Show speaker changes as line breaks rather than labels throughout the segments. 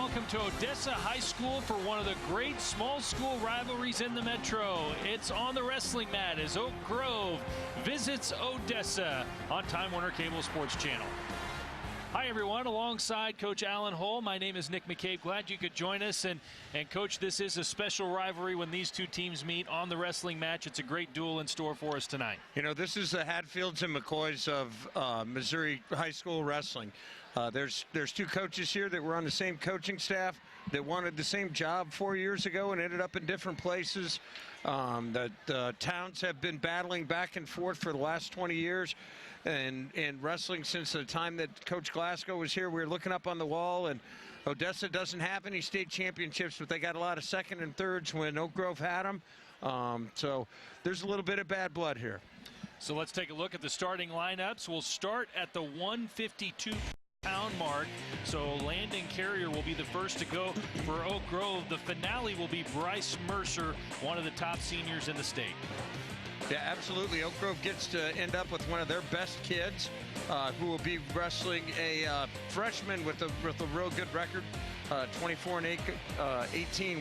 welcome to Odessa High School for one of the great small school rivalries in the Metro. It's on the wrestling mat as Oak Grove visits Odessa on Time Warner Cable Sports Channel. Hi everyone, alongside Coach Alan Hull, my name is Nick McCabe. Glad you could join us. And Coach, this is a special rivalry when these two teams meet on the wrestling match. It's a great duel in store for us tonight.
You know, this is the Hatfields and McCoys of Missouri high school wrestling. There's two coaches here that were on the same coaching staff that wanted the same job 4 years ago and ended up in different places. The towns have been battling back and forth for the last 20 years. And wrestling since the time that Coach Glasgow was here. We were looking up on the wall, and Odessa doesn't have any state championships, but they got a lot of second and thirds when Oak Grove had them. So there's a little bit of bad blood here.
So let's take a look at the starting lineups. We'll start at the 152-pound mark. So Landon Carrier will be the first to go for Oak Grove. The finale will be Bryce Mercer, one of the top seniors in the state.
Yeah, absolutely. Oak Grove gets to end up with one of their best kids who will be wrestling a freshman with a real good record, 24-18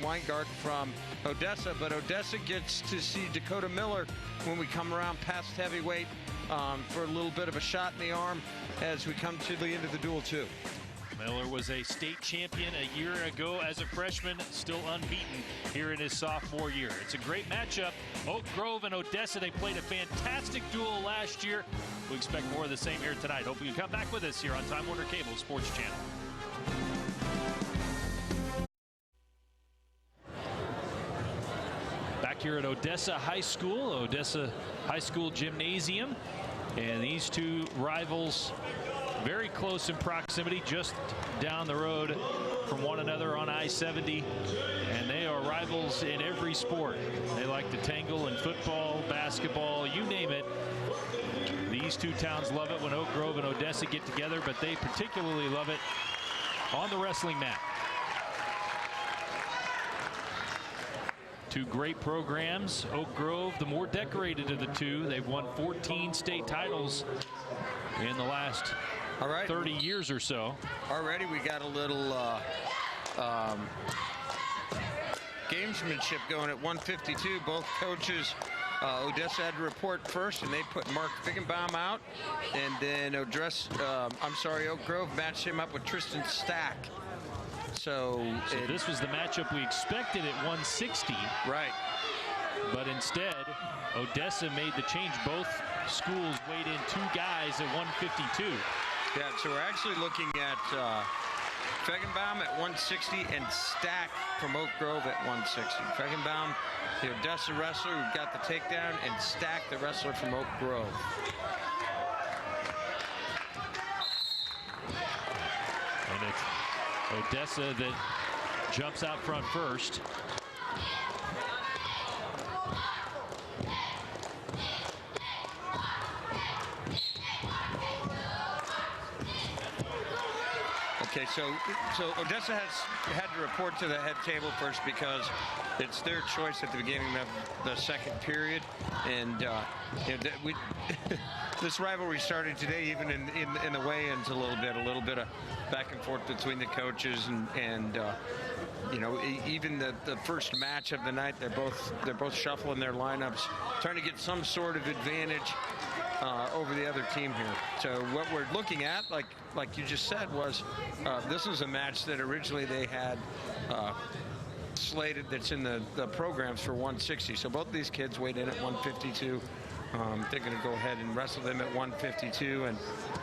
Weingart from Odessa. But Odessa gets to see Dakota Miller when we come around past heavyweight for a little bit of a shot in the arm as we come to the end of the duel, too.
Miller was a state champion a year ago as a freshman, still unbeaten here in his sophomore year. It's a great matchup. Oak Grove and Odessa, they played a fantastic duel last year. We expect more of the same here tonight. Hope you can come back with us here on Time Warner Cable Sports Channel. Back here at Odessa High School Gymnasium, and these two rivals very close in proximity, just down the road from one another on I-70, and they are rivals in every sport. They like to tangle in football, basketball, you name it. These two towns love it when Oak Grove and Odessa get together, but they particularly love it on the wrestling mat. Two great programs. Oak Grove, the more decorated of the two. They've won 14 state titles in the last 30 years or so. Already we got a little gamesmanship going at 152. Both coaches, Odessa had to report first, and they put Mark Figgenbaum out. And then Oak Grove matched him up with Tristan Stack. So this was the matchup we expected at 160. Right. But instead, Odessa made the change. Both schools weighed in two guys at 152. Yeah, so we're actually looking at Feggenbaum at 160 and Stack from Oak Grove at 160. Feggenbaum, the Odessa wrestler who got the takedown, and Stack, the wrestler from Oak Grove. And it's Odessa that jumps out front first. Okay, so Odessa has had to report to the head table first because it's their choice at the beginning of the second period, and this rivalry started today, even in the weigh-ins a little bit of back and forth between the coaches, and you know, even the first match of the night, they're both shuffling their lineups, trying to get some sort of advantage over the other team here. So what we're looking at, like you just said, was this was a match that originally they had slated that's in the programs for 160. So both of these kids weighed in at 152. They're going to go ahead and wrestle them at 152, and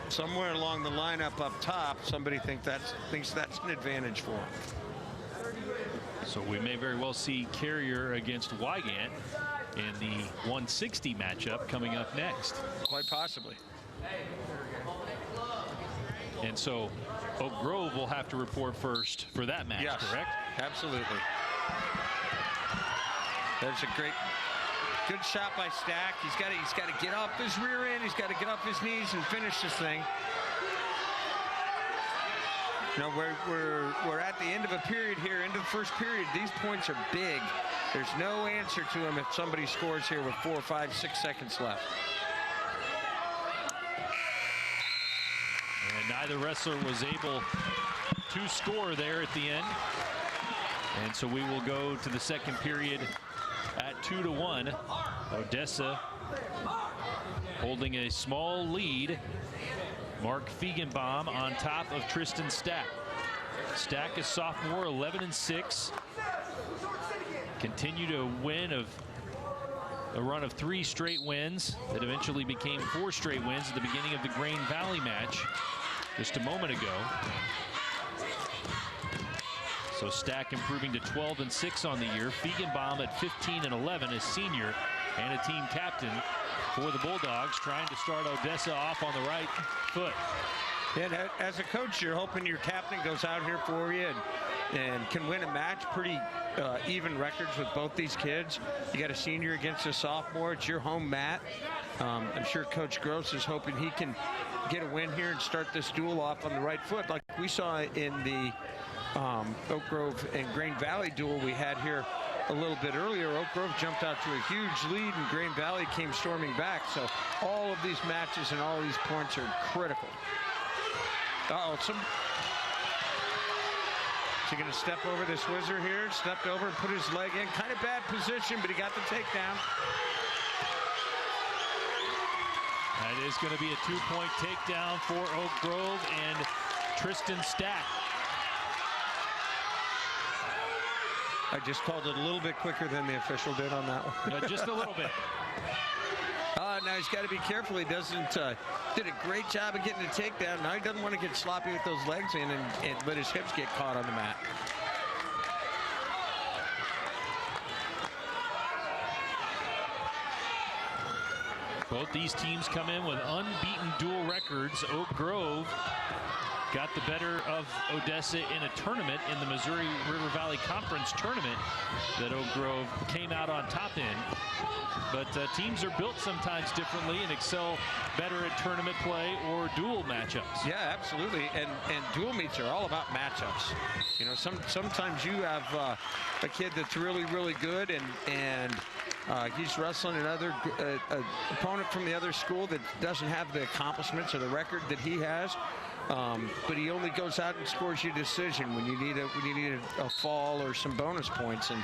somewhere along the lineup up top, somebody thinks that's an advantage for them. So we may very well see Carrier against Wygant in the 160 matchup coming up next. Quite possibly. And so Oak Grove will have to report first for that match, yes, correct? Absolutely. There's a good shot by Stack. He's got to get off his rear end. He's got to get off his knees and finish this thing. No, we're at the end of a period here, into the first period. These points are big. There's no answer to them if somebody scores here with 4, 5, 6 seconds left. And neither wrestler was able
to score there at the end. And so we will go to the second period at 2-1. Odessa holding a small lead. Mark Feigenbaum on top of Tristan Stack. Stack, a sophomore, 11-6. Continue to win of a run of 3 straight wins that eventually became 4 straight wins at the beginning of the Grain Valley match just a moment ago. So Stack improving to 12-6 on the year. Feigenbaum at 15-11 as senior and a team captain for the Bulldogs, trying to start Odessa off on the right foot.
And as a coach, you're hoping your captain goes out here for you and can win a match. Pretty even records with both these kids. You got a senior against a sophomore. It's your home mat. I'm sure Coach Gross is hoping he can get a win here and start this duel off on the right foot, like we saw in the Oak Grove and Grain Valley duel we had here a little bit earlier. Oak Grove jumped out to a huge lead and Grain Valley came storming back. So all of these matches and all these points are critical. Is he going to step over this Whizzer here? Stepped over and put his leg in. Kind of bad position, but he got the takedown.
That is going to be a 2-point takedown for Oak Grove and Tristan Stack.
I just called it a little bit quicker than the official did on that one.
Just a little bit.
Now he's got to be careful. He doesn't did a great job of getting a takedown. Now he doesn't want to get sloppy with those legs in and let his hips get caught on the mat.
Both these teams come in with unbeaten dual records. Oak Grove got the better of Odessa in a tournament in the Missouri River Valley Conference tournament that Oak Grove came out on top in. But teams are built sometimes differently and excel better at tournament play or dual matchups.
Yeah, absolutely. And dual meets are all about matchups. You know, sometimes you have a kid that's really, really good and he's wrestling another opponent from the other school that doesn't have the accomplishments or the record that he has. But he only goes out and scores you a decision when you need a fall or some bonus points. And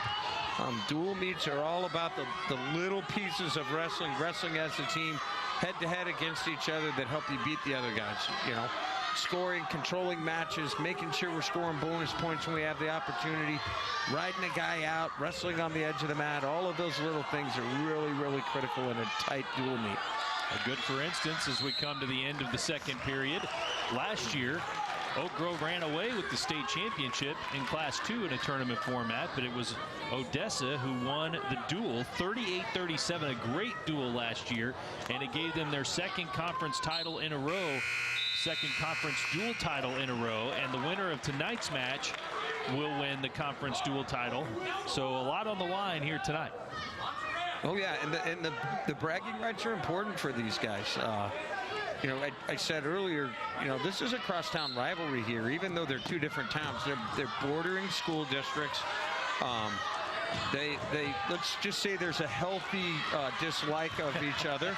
dual meets are all about the little pieces of wrestling as a team, head-to-head against each other that help you beat the other guys. You know, scoring, controlling matches, making sure we're scoring bonus points when we have the opportunity, riding a guy out, wrestling on the edge of the mat. All of those little things are really, really critical in a tight dual meet.
A good for instance as we come to the end of the second period. Last year, Oak Grove ran away with the state championship in Class 2 in a tournament format, but it was Odessa who won the duel 38-37, a great duel last year, and it gave them their second conference title in a row, second conference dual title in a row, and the winner of tonight's match will win the conference dual title. So a lot on the line here tonight.
Oh yeah, and the bragging rights are important for these guys. You know, I said earlier, you know, this is a crosstown rivalry here, even though they're two different towns. They're bordering school districts. Let's just say there's a healthy dislike of each other.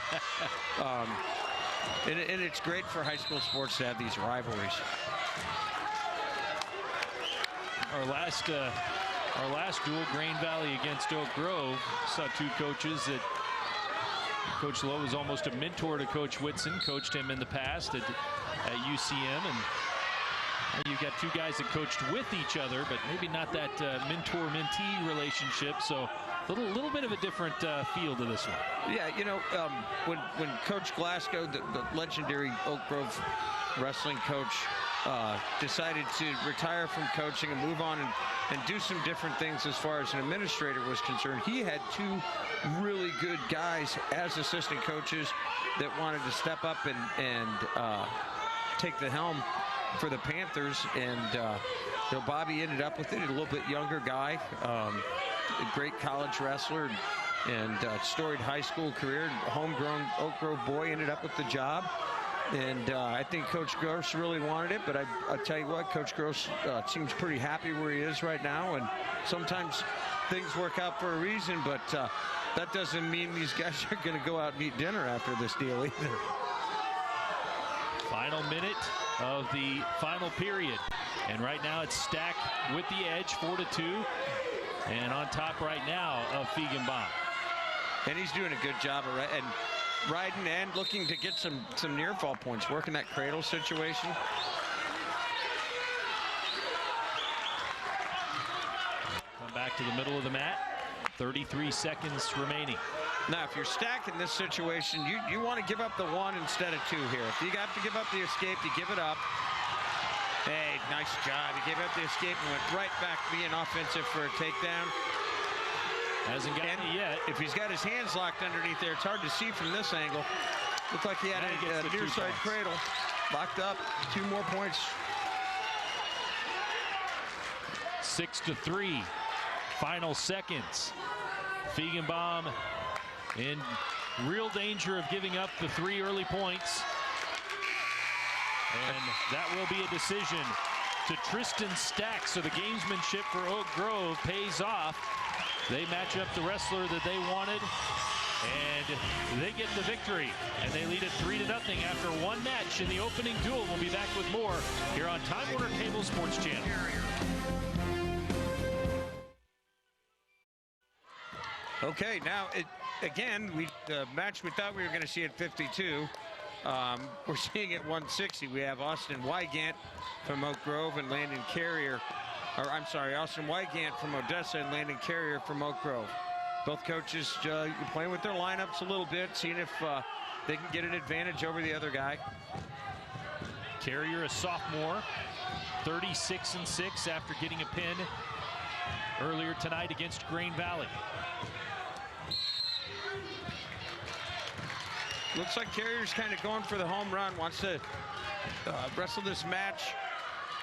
And it's great for high school sports to have these rivalries.
Our last duel, Grain Valley against Oak Grove, saw two coaches that Coach Lowe was almost a mentor to Coach Whitson, coached him in the past at UCM, and you've got two guys that coached with each other, but maybe not that mentor-mentee relationship. So a little bit of a different feel to this one.
Yeah, you know, when Coach Glasgow, the legendary Oak Grove wrestling coach, decided to retire from coaching and move on and do some different things as far as an administrator was concerned, he had two really good guys as assistant coaches that wanted to step up and take the helm for the Panthers. And you know, Bobby ended up with it, a little bit younger guy, a great college wrestler and storied high school career, homegrown Oak Grove boy, ended up with the job. And I think Coach Gross really wanted it, but I'll tell you what, Coach Gross seems pretty happy where he is right now. And sometimes things work out for a reason, but that doesn't mean these guys are going to go out and eat dinner after this deal either.
Final minute of the final period. And right now it's Stack with the edge, 4-2. And on top right now of Feigenbaum.
And he's doing a good job of riding and looking to get some near fall points, working that cradle situation.
Come back to the middle of the mat. 33 seconds remaining.
Now, if you're Stack in this situation, you want to give up the 1 instead of 2 here. If you got to give up the escape, you give it up. Hey, nice job. He gave up the escape and went right back being offensive for a takedown.
Hasn't gotten it yet.
If he's got his hands locked underneath there, it's hard to see from this angle. Looked like he had a near side cradle. Locked up. 2 more points.
6-3. Final seconds. Feigenbaum in real danger of giving up the 3 early points. And that will be a decision to Tristan Stack. So the gamesmanship for Oak Grove pays off. They match up the wrestler that they wanted, and they get the victory. And they lead it 3-0 after 1 match in the opening duel. We'll be back with more here on Time Warner Cable Sports Channel.
Okay, now again, the match we thought we were going to see at 52. We're seeing at 160. We have Austin Wygant from Oak Grove and Landon Carrier. Or I'm sorry, Austin Wygant from Odessa and Landon Carrier from Oak Grove. Both coaches playing with their lineups a little bit, seeing if they can get an advantage over the other guy.
Carrier, a sophomore, 36-6 after getting a pin earlier tonight against Grain Valley.
Looks like Carrier's kind of going for the home run, wants to wrestle this match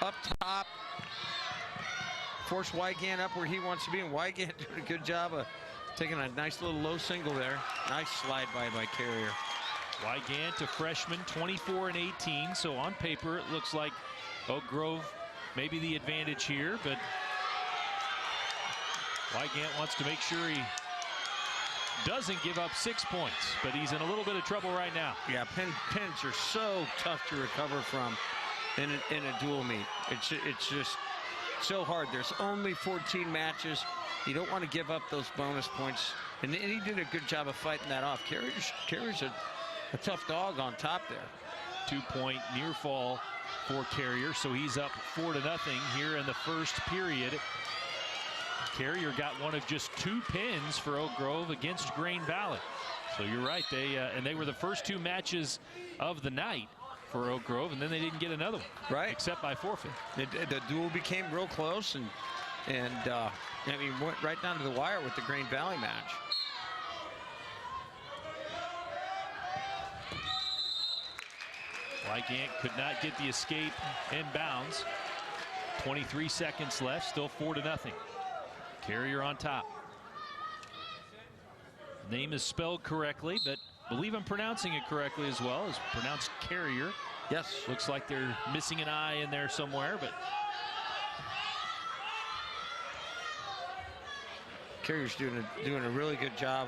up top, force Wygant up where he wants to be, and Wygant doing a good job of taking a nice little low single there. Nice slide by Carrier.
Wygant, a freshman, 24-18, so on paper it looks like Oak Grove maybe the advantage here, but Wygant wants to make sure he doesn't give up 6 points, but he's in a little bit of trouble right now.
Yeah, pins are so tough to recover from in a dual meet. It's just so hard. There's only 14 matches. You don't want to give up those bonus points. And he did a good job of fighting that off. Carrier's a tough dog on top there.
2-point near fall for Carrier, so he's up 4-0 here in the first period. Carrier got one of just 2 pins for Oak Grove against Grain Valley. So you're right, they were the first 2 matches of the night for Oak Grove, and then they didn't get another one,
right?
Except by forfeit.
The duel became real close, and I mean, went right down to the wire with the Grain Valley match.
Wygant could not get the escape inbounds. 23 seconds left, still 4-0. Carrier on top. Name is spelled correctly, but I believe I'm pronouncing it correctly as well. It's pronounced Carrier.
Yes.
Looks like they're missing an I in there somewhere, but
Carrier's doing a really good job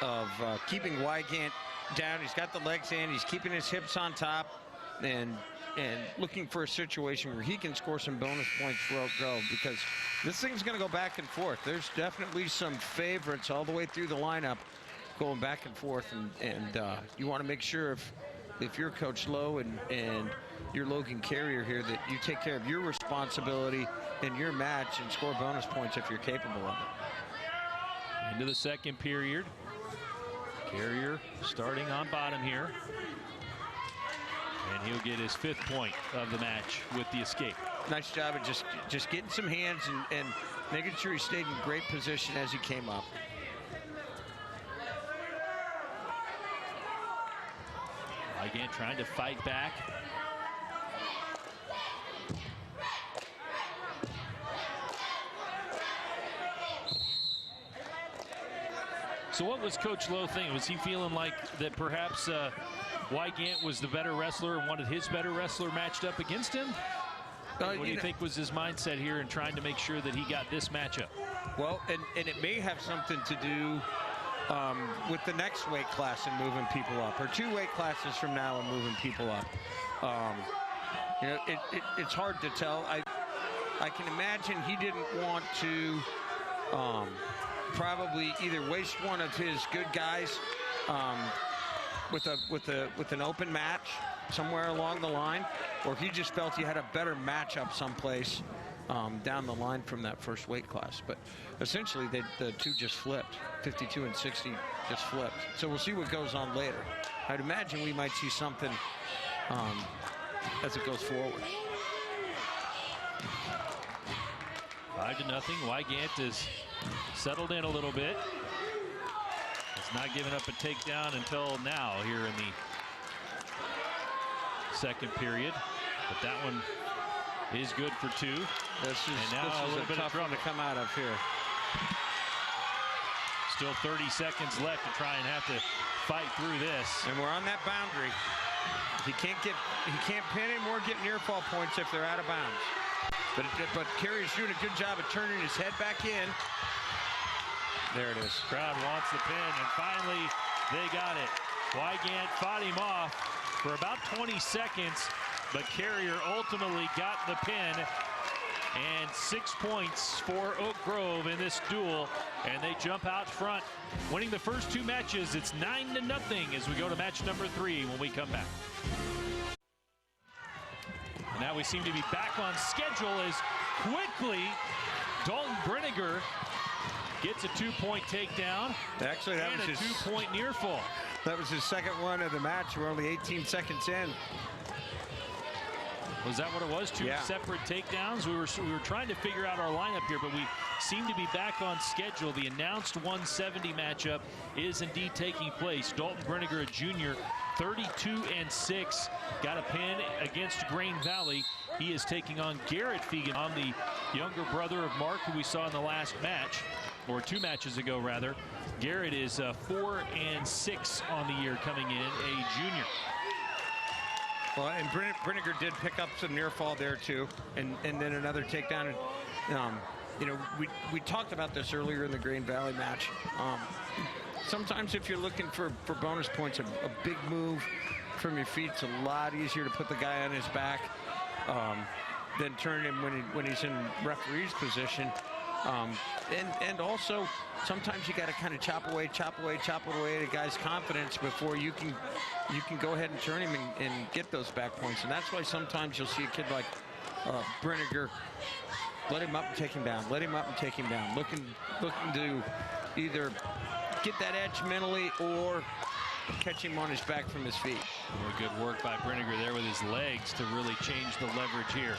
of keeping Wygant down. He's got the legs in. He's keeping his hips on top, and looking for a situation where he can score some bonus points for Oak Grove, because this thing's going to go back and forth. There's definitely some favorites all the way through the lineup going back and forth, and you want to make sure if you're Coach Lowe and you're Logan Carrier here, that you take care of your responsibility in your match and score bonus points if you're capable of it.
Into the second period. Carrier starting on bottom here. And he'll get his 5th point of the match with the escape.
Nice job of just getting some hands and making sure he stayed in great position as he came up.
Wygant trying to fight back. So what was Coach Lowe thinking? Was he feeling like that perhaps Wygant was the better wrestler and wanted his better wrestler matched up against him? What do you think was his mindset here in trying to make sure that he got this matchup?
Well, and it may have something to do with the next weight class and moving people up, or 2 weight classes from now and moving people up. You know, it's hard to tell. I can imagine he didn't want to probably either waste one of his good guys with an open match somewhere along the line, or he just felt he had a better matchup someplace down the line from that first weight class. But essentially, the two just flipped. 52 and 60 just flipped. So we'll see what goes on later. I'd imagine we might see something as it goes forward.
5-0. Wygant is settled in a little bit. Has not given up a takedown until now here in the second period. But that one is good for 2.
This is a tough one to come out of here.
Still 30 seconds left to try and have to fight through this.
And we're on that boundary. He can't pin him or get near fall points if they're out of bounds. But Carey's doing a good job of turning his head back in. There it is.
Crowd wants the pin, and finally they got it. Wygant fought him off for about 20 seconds, but Carrier ultimately got the pin. And 6 points for Oak Grove in this duel, and they jump out front, winning the first 2 matches. It's 9-0 as we go to match number 3 when we come back. And now we seem to be back on schedule as quickly Dalton Brinegar gets a 2-point takedown.
Actually, that
and
was
a 2-point near fall.
That was his second one of the match. We're only 18 seconds in.
Was that what it was? 2 separate takedowns? We were trying to figure out our lineup here, but we seem to be back on schedule. The announced 170 matchup is indeed taking place. Dalton Brinegar, a junior, 32 and 6, got a pin against Grain Valley. He is taking on Garrett Feigenbaum, the younger brother of Mark, who we saw in the last match, or 2 matches ago rather. Garrett is 4 and 6 on the year coming in, a junior.
Well, and Brinegar did pick up some near fall there too, and then another takedown. You know, we talked about this earlier in the Grain Valley match. Sometimes if you're looking for bonus points, a big move from your feet, it's a lot easier to put the guy on his back than turn him when he's in referee's position. And also, sometimes you got to kind of chop away at a guy's confidence before you can go ahead and turn him and get those back points. And that's why sometimes you'll see a kid like Brinegar, let him up and take him down, looking to either get that edge mentally or catch him on his back from his feet.
More good work by Brinegar there with his legs to really change the leverage here.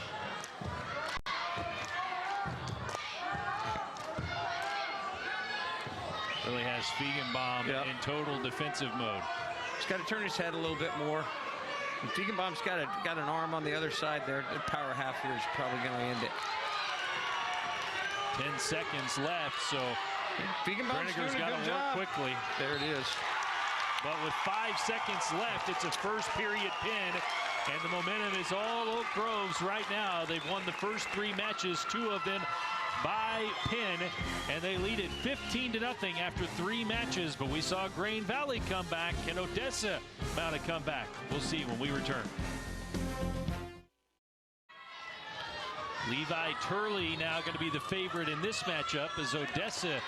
Really has Feigenbaum in total defensive mode.
He's got to turn his head a little bit more. And Feigenbaum's got an arm on the other side there. The power half here is probably going to end it.
10 seconds left, so
Feigenbaum's doing a good job.
Work quickly.
There it is.
But with 5 seconds left, it's a first period pin, and the momentum is all Oak Grove's right now. They've won the first 3 matches, 2 of them by pin, and they lead it 15-0 after 3 matches. But we saw Grain Valley come back. Can Odessa mount a comeback? We'll see when we return. Levi Turley now going to be the favorite in this matchup, as Odessa,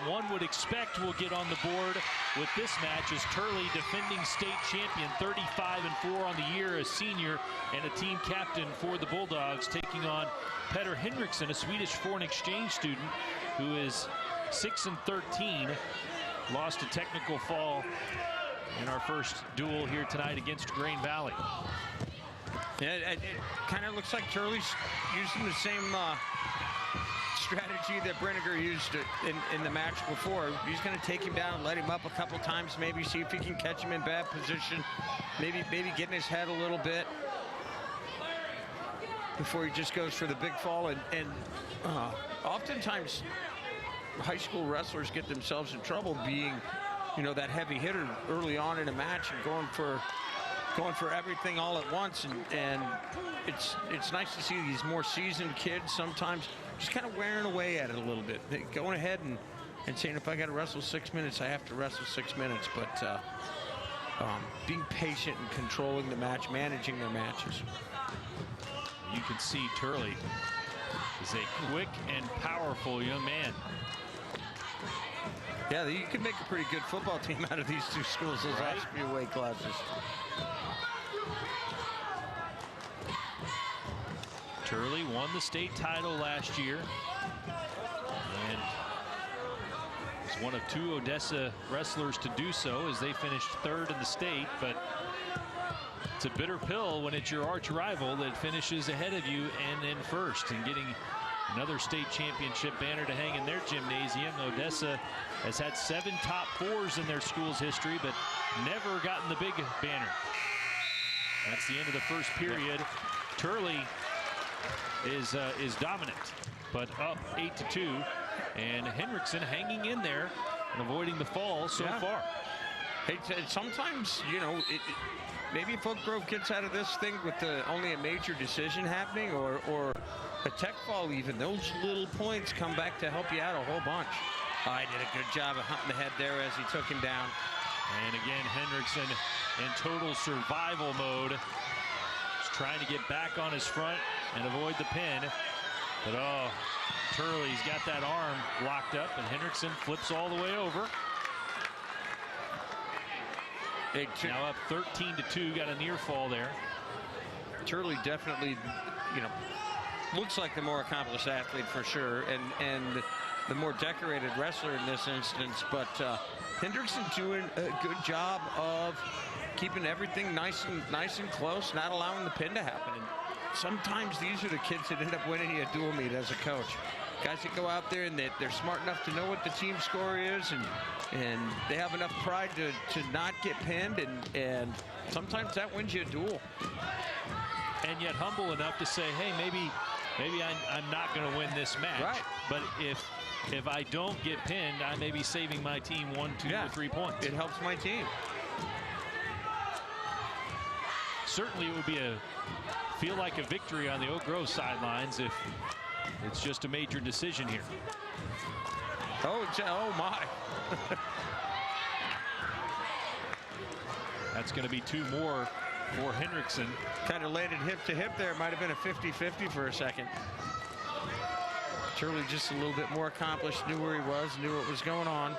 one would expect, will get on the board with this match, as Turley, defending state champion, 35-4 on the year, a senior and a team captain for the Bulldogs, taking on Petter Henriksen, a Swedish foreign exchange student who is 6-13, lost a technical fall in our first duel here tonight against Grain Valley.
Yeah, it kind of looks like Turley's using the same strategy that Brinegar used in the match before. He's going to take him down, let him up a couple times, maybe see if he can catch him in bad position, maybe getting his head a little bit before he just goes for the big fall. And oftentimes high school wrestlers get themselves in trouble being, you know, that heavy hitter early on in a match and going for everything all at once, and it's nice to see these more seasoned kids sometimes just kind of wearing away at it a little bit, going ahead and saying, if I got to wrestle 6 minutes, I have to wrestle 6 minutes. But being patient and controlling the match, managing their matches.
You can see Turley is a quick and powerful young man.
Yeah, you can make a pretty good football team out of these two schools, those last few weight classes.
Turley won the state title last year and was one of 2 Odessa wrestlers to do so, as they finished 3rd in the state. But it's a bitter pill when it's your arch rival that finishes ahead of you and in first, and getting another state championship banner to hang in their gymnasium. Odessa has had 7 top 4s in their school's history, but never gotten the big banner. That's the end of the first period. Turley is dominant, but up 8-2, and Henriksen hanging in there and avoiding the fall so far.
Hey, sometimes, you know, maybe if Oak Grove gets out of this thing with only a major decision happening, or a tech fall even, those little points come back to help you out a whole bunch. I did a good job of hunting the head there as he took him down.
And again, Henriksen in total survival mode. He's trying to get back on his front and avoid the pin. But Turley's got that arm locked up, and Henriksen flips all the way over. Now up 13-2, got a near fall there.
Turley definitely, you know, looks like the more accomplished athlete for sure, and the more decorated wrestler in this instance. But Henriksen doing a good job of keeping everything nice and close, not allowing the pin to happen. And sometimes these are the kids that end up winning you a dual meet as a coach. Guys that go out there and they're smart enough to know what the team score is, and they have enough pride to not get pinned, and sometimes that wins you a duel.
And yet humble enough to say, hey, maybe I'm not going to win this match.
Right.
But if I don't get pinned, I may be saving my team 1, 2, or 3 points.
It helps my team.
Certainly it would feel like a victory on the Oak Grove sidelines if it's just a major decision here.
Oh my.
That's going to be 2 more for Henriksen.
Kind of landed hip to hip there. Might have been a 50-50 for a second. Turley just a little bit more accomplished, knew where he was, knew what was going on.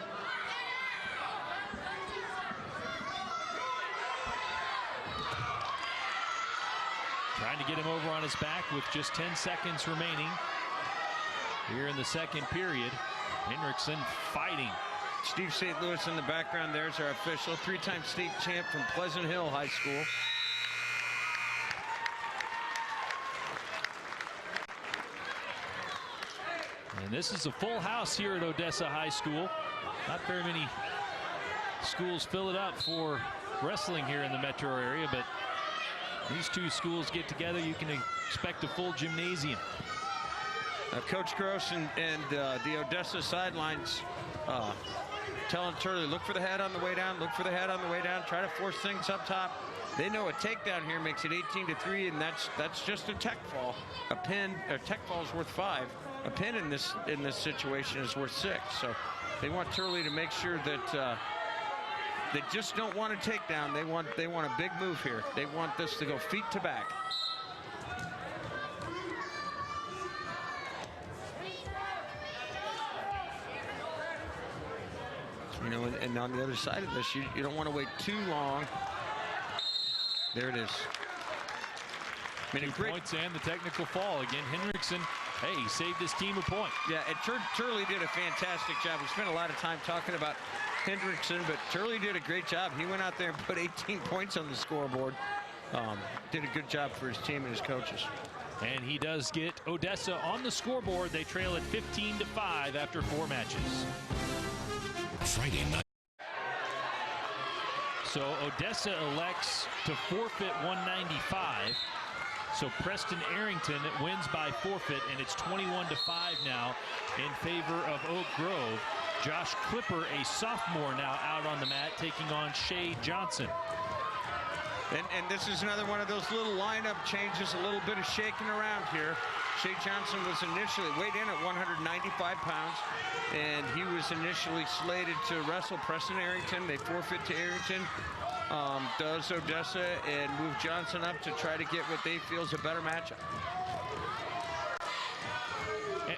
Trying to get him over on his back with just 10 seconds remaining here in the second period. Henriksen fighting.
Steve St. Louis in the background. There's our official, 3-time state champ from Pleasant Hill High School.
And this is a full house here at Odessa High School. Not very many schools fill it up for wrestling here in the metro area, but these 2 schools get together, you can expect a full gymnasium.
Coach Gross and the Odessa sidelines telling Turley, look for the head on the way down, look for the head on the way down, try to force things up top. They know a takedown here makes it 18-3, and that's just a tech fall. A tech fall is worth 5. A pin in this situation is worth 6. So they want Turley to make sure that they just don't want a takedown. They want a big move here. They want this to go feet to back. You know, and on the other side of this, you don't want to wait too long. There it is.
I mean, 2 points and the technical fall. Again, Henriksen, hey, he saved his team a point.
Yeah, and Turley did a fantastic job. We spent a lot of time talking about Henriksen, but Turley did a great job. He went out there and put 18 points on the scoreboard. Did a good job for his team and his coaches.
And he does get Odessa on the scoreboard. They trail at 15-5 after 4 matches.
Friday night.
So Odessa elects to forfeit 195. So Preston Arrington wins by forfeit, and it's 21-5 now in favor of Oak Grove. Josh Clipper, a sophomore, now out on the mat, taking on Shea Johnson.
And this is another one of those little lineup changes, a little bit of shaking around here. Shea Johnson was initially weighed in at 195 pounds, and he was initially slated to wrestle Preston Arrington. They forfeit to Arrington. does Odessa and move Johnson up to try to get what they feel is a better matchup.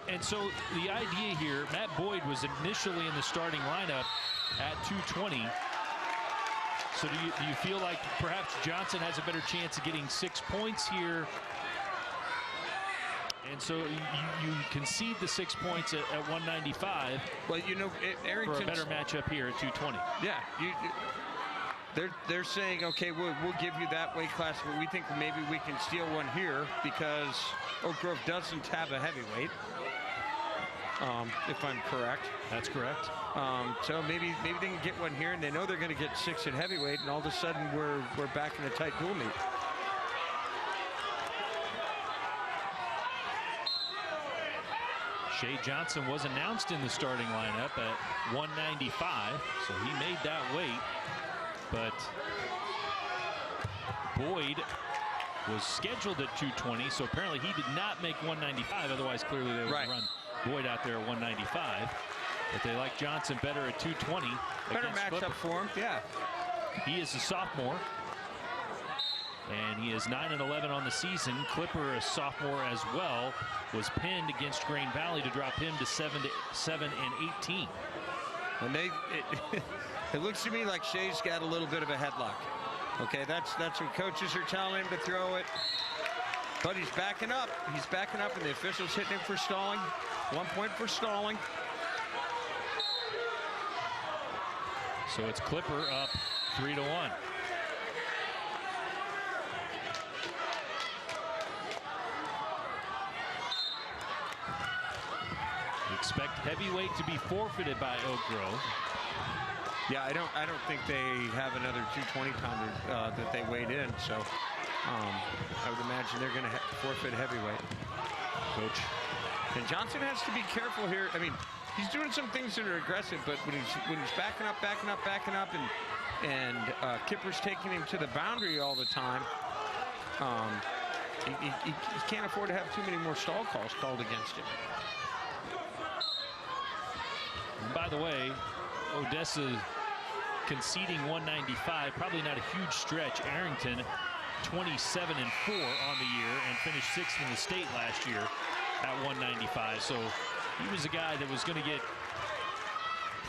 And so the idea here, Matt Boyd was initially in the starting lineup at 220. So do you feel like perhaps Johnson has a better chance of getting 6 points here? And so you concede the 6 points at 195.
Well, you know,
for a better matchup here at 220.
Yeah, they're saying, okay, we'll give you that weight class, but we think maybe we can steal one here because Oak Grove doesn't have a heavyweight. If I'm correct.
That's correct.
So maybe they can get one here, and they know they're going to get 6 at heavyweight, and all of a sudden we're back in a tight dual meet.
Shea Johnson was announced in the starting lineup at 195, so he made that weight. But Boyd was scheduled at 220, so apparently he did not make 195. Otherwise, clearly they would run Boyd out there at 195. But they like Johnson better at 220.
Better matchup for him, yeah.
He is a sophomore, and he is 9-11 on the season. Clipper, a sophomore as well, was pinned against Green Valley to drop him to 7-18.
And it looks to me like Shea's got a little bit of a headlock. Okay, that's what coaches are telling him to throw it. But he's backing up. He's backing up, and the officials hitting him for stalling. 1 point for stalling.
So it's Clipper up 3-1. Expect heavyweight to be forfeited by Oak Grove.
Yeah, I don't think they have another 220-pounder that they weighed in, so I would imagine they're going to forfeit heavyweight.
Coach.
And Johnson has to be careful here. I mean, he's doing some things that are aggressive, but when he's backing up, and Kipper's taking him to the boundary all the time, he can't afford to have too many more stall calls called against him.
And by the way, Odessa conceding 195, probably not a huge stretch. Arrington 27-4 on the year and finished 6th in the state last year at 195. So he was a guy that was going to get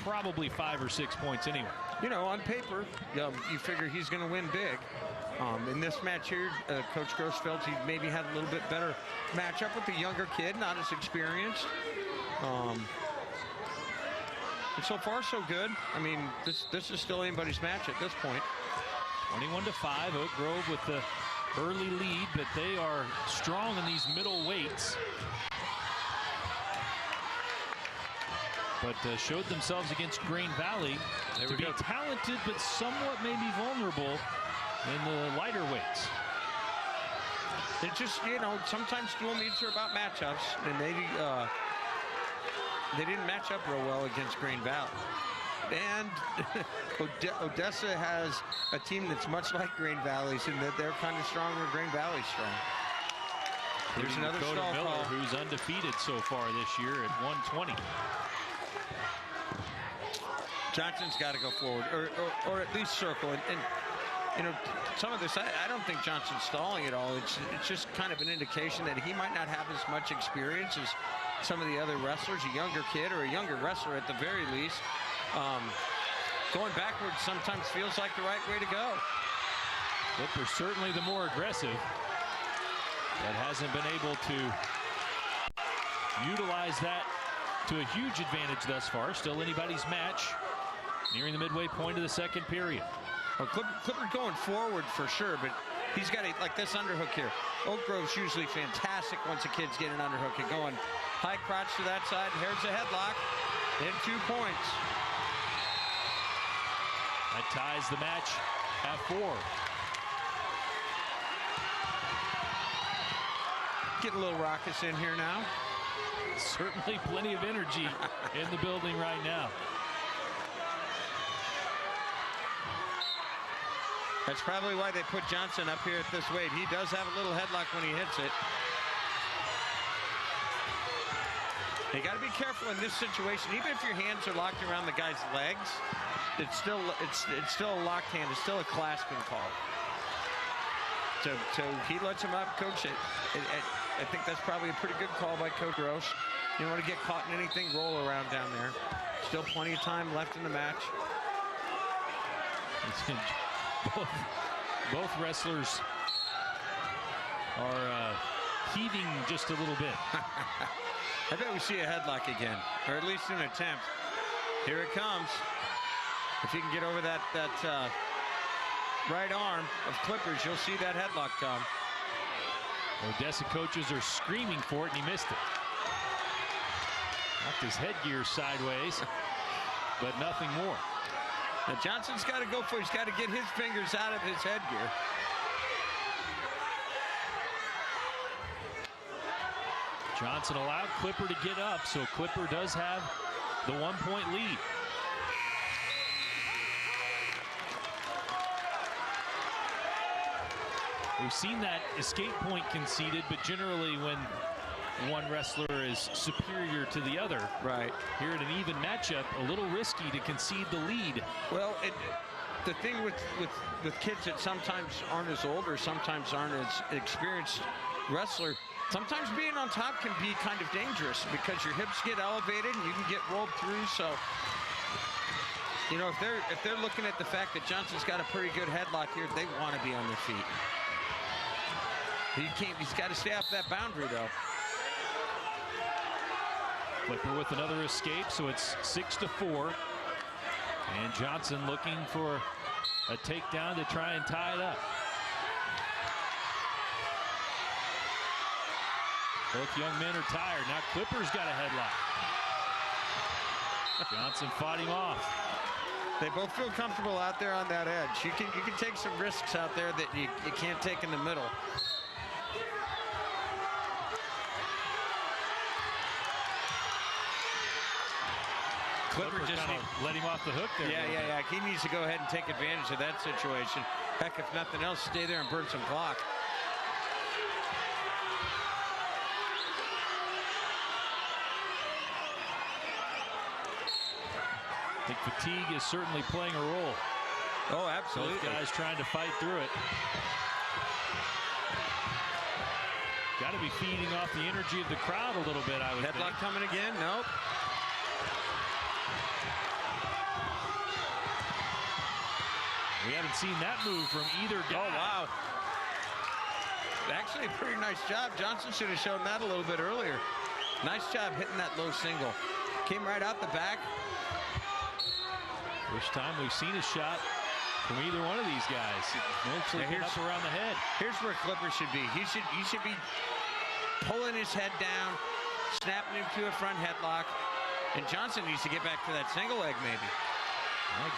probably 5 or 6 points anyway.
You know, on paper, you figure he's going to win big. In this match here, Coach Gross felt he maybe had a little bit better matchup with the younger kid, not as experienced. And so far, so good. I mean, this is still anybody's match at this point.
21-5, Oak Grove with the early lead, but they are strong in these middle weights. But showed themselves against Green Valley to be talented, but somewhat maybe vulnerable in the lighter weights.
It just, you know, sometimes dual meets are about matchups, and they didn't match up real well against Green Valley. And Odessa has a team that's much like Green Valley's in that they're kind of strong where Green Valley's strong. There's another stall call.
Who's undefeated so far this year at 120.
Johnson's got to go forward, or at least circle. And you know, some of this, I don't think Johnson's stalling at all. It's just kind of an indication that he might not have as much experience as some of the other wrestlers, a younger kid or a younger wrestler at the very least. Going backwards sometimes feels like the right way to go.
Clipper certainly the more aggressive, but hasn't been able to utilize that to a huge advantage thus far. Still anybody's match, nearing the midway point of the second period.
Well, Clipper going forward for sure, but he's got like this underhook here. Oak Grove's usually fantastic once a kid's getting an underhook and going high crotch to that side. Here's a headlock. Hit 2 points.
That ties the match at 4.
Getting a little raucous in here now.
Certainly plenty of energy in the building right now.
That's probably why they put Johnson up here at this weight. He does have a little headlock when he hits it. You got to be careful in this situation. Even if your hands are locked around the guy's legs, it's still a locked hand. It's still a clasping call. So he lets him up. Coach, I think that's probably a pretty good call by Coach Gross. You don't want to get caught in anything, roll around down there. Still plenty of time left in the match.
Both wrestlers are heaving just a little bit.
I bet we see a headlock again, or at least an attempt. Here it comes. If you can get over that right arm of Clippers, you'll see that headlock come.
Odessa coaches are screaming for it, and he missed it. Knocked his headgear sideways, but nothing more.
Now Johnson's got to go for it. He's got to get his fingers out of his headgear.
Johnson allowed Clipper to get up, so Clipper does have the 1-point lead. We've seen that escape point conceded, but generally when one wrestler is superior to the other.
Right.
Here in an even matchup, a little risky to concede the lead.
Well, the thing with kids that sometimes aren't as old or sometimes aren't as experienced wrestler, sometimes being on top can be kind of dangerous because your hips get elevated and you can get rolled through. So, you know, if they're looking at the fact that Johnson's got a pretty good headlock here, they want to be on their feet. He's got to stay off that boundary, though.
Clipper with another escape, so it's 6-4. And Johnson looking for a takedown to try and tie it up. Both young men are tired. Now Clipper's got a headlock. Johnson fought him off.
They both feel comfortable out there on that edge. You can take some risks out there that you can't take in the middle.
Clipper just let him off the hook there.
Yeah. He needs to go ahead and take advantage of that situation. Heck, if nothing else, stay there and burn some clock.
I think fatigue is certainly playing a role.
Oh, absolutely.
Both guys trying to fight through it. Got to be feeding off the energy of the crowd a little bit, I would think.
Headlock coming again? Nope.
We haven't seen that move from either guy.
Oh, wow. Actually, a pretty nice job. Johnson should have shown that a little bit earlier. Nice job hitting that low single. Came right out the back.
First time we've seen a shot from either one of these guys. Mostly up around the head.
Here's where Clipper should be. He should be pulling his head down, snapping him to a front headlock. And Johnson needs to get back to that single leg, maybe.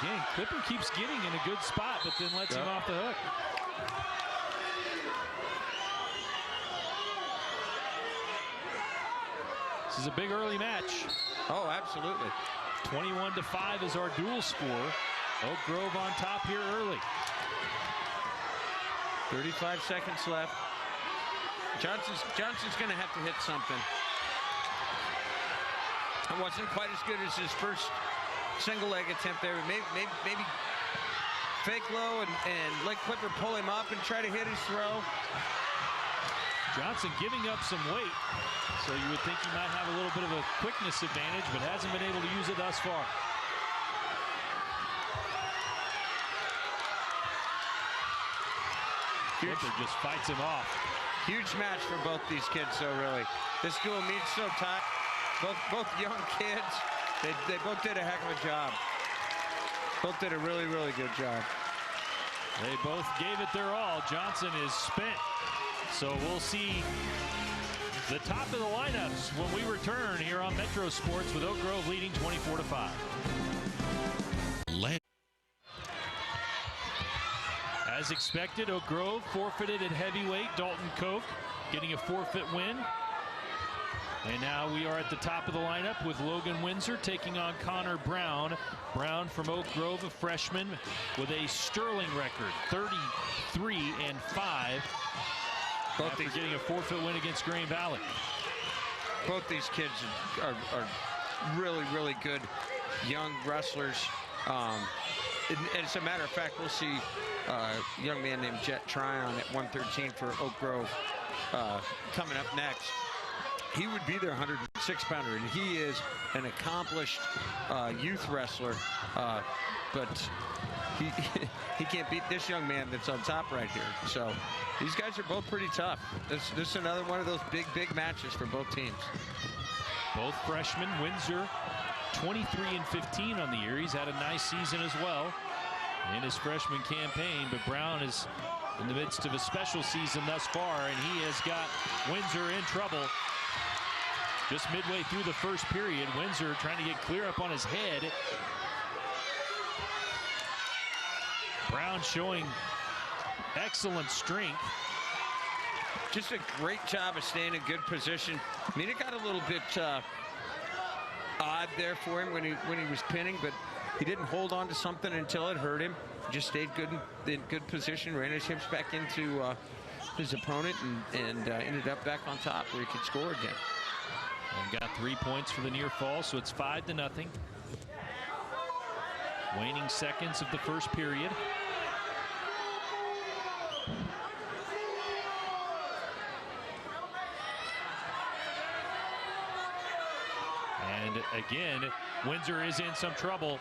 Again, Clipper keeps getting in a good spot, but then lets him off the hook. This is a big early match.
Oh, absolutely.
21-5 is our dual score. Oak Grove on top here early.
35 seconds left. Johnson's going to have to hit something. It wasn't quite as good as his first single leg attempt there. Maybe fake low and let Clipper pull him up and try to hit his throw.
Johnson giving up some weight, so you would think he might have a little bit of a quickness advantage, but hasn't been able to use it thus far. Clipper just fights him off.
Huge match for both these kids, though, really. This duel means so tight. Both young kids. They both did a heck of a job. Both did a really, really good job.
They both gave it their all. Johnson is spent. So we'll see the top of the lineups when we return here on Metro Sports with Oak Grove leading 24-5. As expected, Oak Grove forfeited at heavyweight. Dalton Koch getting a forfeit win. And now we are at the top of the lineup with Logan Windsor taking on Connor Brown. Brown from Oak Grove, a freshman with a sterling record, 33-5. After getting a forfeit win against Green Valley.
both these kids are really, really good young wrestlers. And as a matter of fact, we'll see a young man named Jet Tryon at 113 for Oak Grove coming up next. He would be their 106-pounder, and he is an accomplished youth wrestler, but he can't beat this young man that's on top right here. So these guys are both pretty tough. This is another one of those big matches for both teams.
Both freshmen. Windsor 23-15 on the year. He's had a nice season as well in his freshman campaign, but Brown is in the midst of a special season thus far, and he has got Windsor in trouble. Just midway through the first period, Windsor trying to get clear up on his head. Brown showing excellent strength.
Just a great job of staying in good position. I mean, it got a little bit odd there for him when he was pinning, but he didn't hold on to something until it hurt him. Just stayed good in good position, ran his hips back into his opponent, and ended up back on top where he could score again.
And got 3 points for the near fall, so it's 5-0. Waning seconds of the first period. And again, Windsor is in some trouble.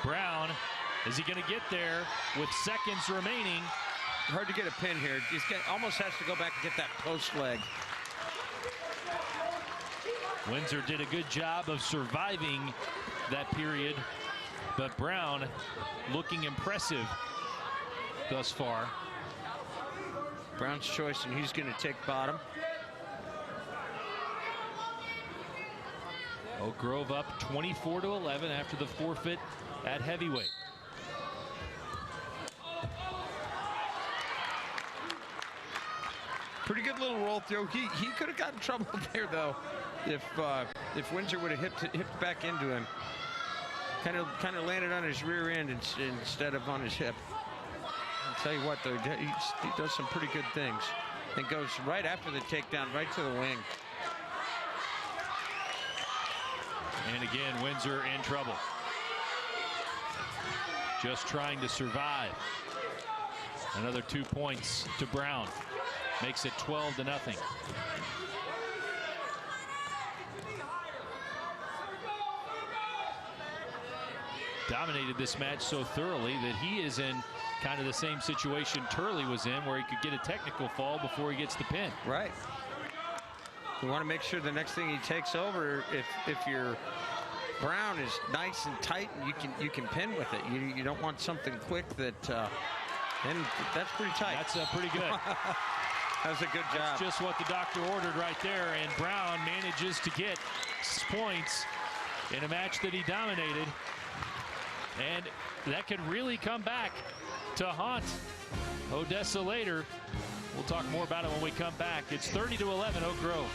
Brown, is he going to get there with seconds remaining?
Hard to get a pin here. Almost has to go back and get that post leg.
Windsor did a good job of surviving that period, but Brown looking impressive thus far.
Brown's choice, and he's going to take bottom.
Oak Grove up 24-11 after the forfeit at heavyweight.
Pretty good little roll through. He could have gotten in trouble there though, if Windsor would have hipped back into him. Kind of landed on his rear end instead of on his hip. I'll tell you what though, he does some pretty good things. And goes right after the takedown, right to the wing.
And again, Windsor in trouble. Just trying to survive. Another 2 points to Brown. Makes it 12-0. Dominated this match so thoroughly that he is in kind of the same situation Turley was in, where he could get a technical fall before he gets the pin.
Right. You want to make sure the next thing he takes over, if your Brown is nice and tight, and you can pin with it. You don't want something quick that, and that's pretty tight.
That's pretty good.
That was a good job.
That's just what the doctor ordered right there, and Brown manages to get points in a match that he dominated, and that could really come back to haunt Odessa later. We'll talk more about it when we come back. It's 30-11 Oak Grove.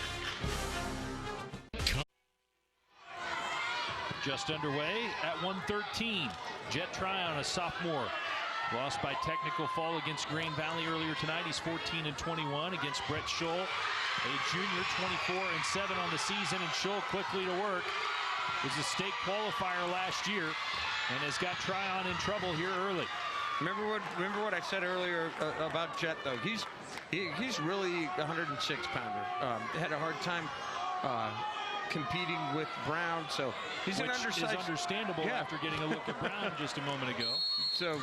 Just underway at 113. Jet Tryon, a sophomore, lost by technical fall against Green Valley earlier tonight. He's 14-21 against Brett Scholl, a junior, 24-7 on the season, and Scholl quickly to work. Was a state qualifier last year and has got Tryon in trouble here early.
Remember what I said earlier about Jet though. He's really a 106-pounder. Had a hard time competing with Brown, so he's
Which
an undersized.
is understandable after getting a look at Brown just a moment ago.
So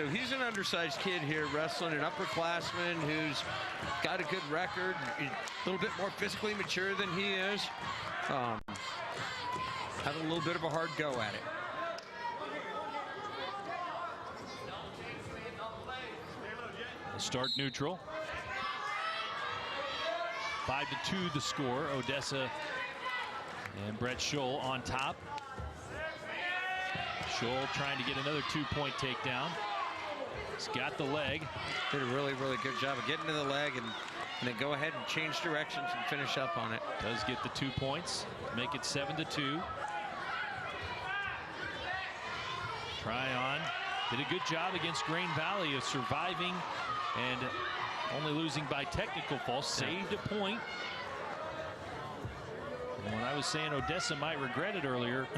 he's an undersized kid here wrestling, an upperclassman who's got a good record, a little bit more physically mature than he is. Having a little bit of a hard go at it.
Start neutral. 5-2 the score. Odessa and Brett Scholl on top. Scholl trying to get another 2-point takedown. He's got the leg.
Did a really, really good job of getting to the leg and then go ahead and change directions and finish up on it.
Does get the 2 points, make it 7-2. Tryon did a good job against Green Valley of surviving and only losing by technical fall. Saved a point. And when I was saying Odessa might regret it earlier,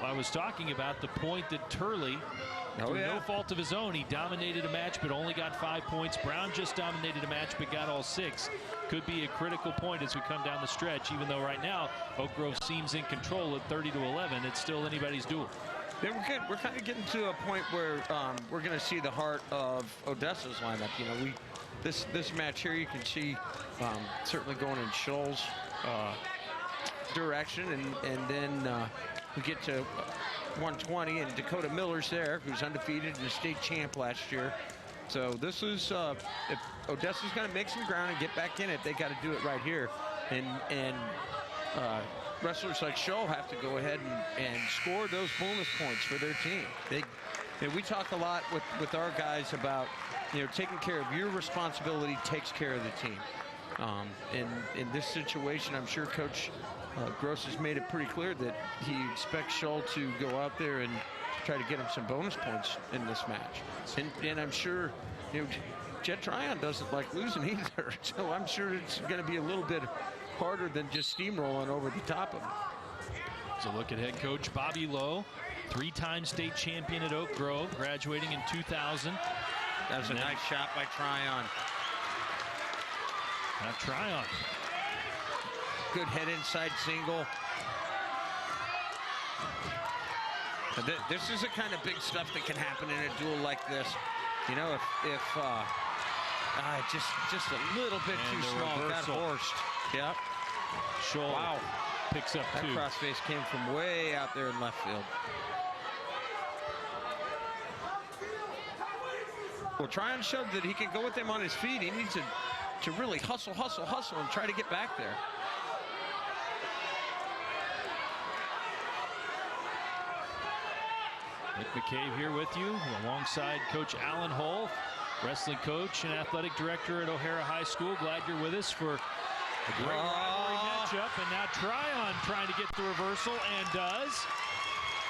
I was talking about the point that Turley, through no fault of his own, he dominated a match but only got 5 points. Brown just dominated a match but got all 6. Could be a critical point as we come down the stretch, even though right now Oak Grove seems in control at 30-11. It's still anybody's duel.
Yeah, we're kind of getting to a point where we're going to see the heart of Odessa's lineup. You know, this match here, you can see certainly going in Scholl's direction, and then we get to 120, and Dakota Miller's there, who's undefeated and a state champ last year. So this is if Odessa's going to make some ground and get back in it, they got to do it right here, and wrestlers like Scholl have to go ahead and score those bonus points for their team. We talk a lot with our guys about, you know, taking care of your responsibility takes care of the team. In this situation, I'm sure Coach Gross has made it pretty clear that he expects Scholl to go out there and try to get him some bonus points in this match. And I'm sure, you know, Jet Tryon doesn't like losing either. So I'm sure it's going to be a little bit harder than just steamrolling over the top of him.
So look at head coach Bobby Lowe, 3-time state champion at Oak Grove, graduating in 2000.
That was a nice shot by Tryon.
Now Tryon.
Good head inside single. This is the kind of big stuff that can happen in a duel like this. You know, if just a little bit too small, got horsed. Yep.
Scholl picks up 2.
That crossface came from way out there in left field. Well, Tryon showed that he can go with him on his feet. He needs to really hustle, and try to get back there.
Nick McCabe here with you, alongside Coach Alan Hull, wrestling coach and athletic director at O'Hara High School. Glad you're with us for a great rivalry matchup. And now Tryon trying to get the reversal, and does.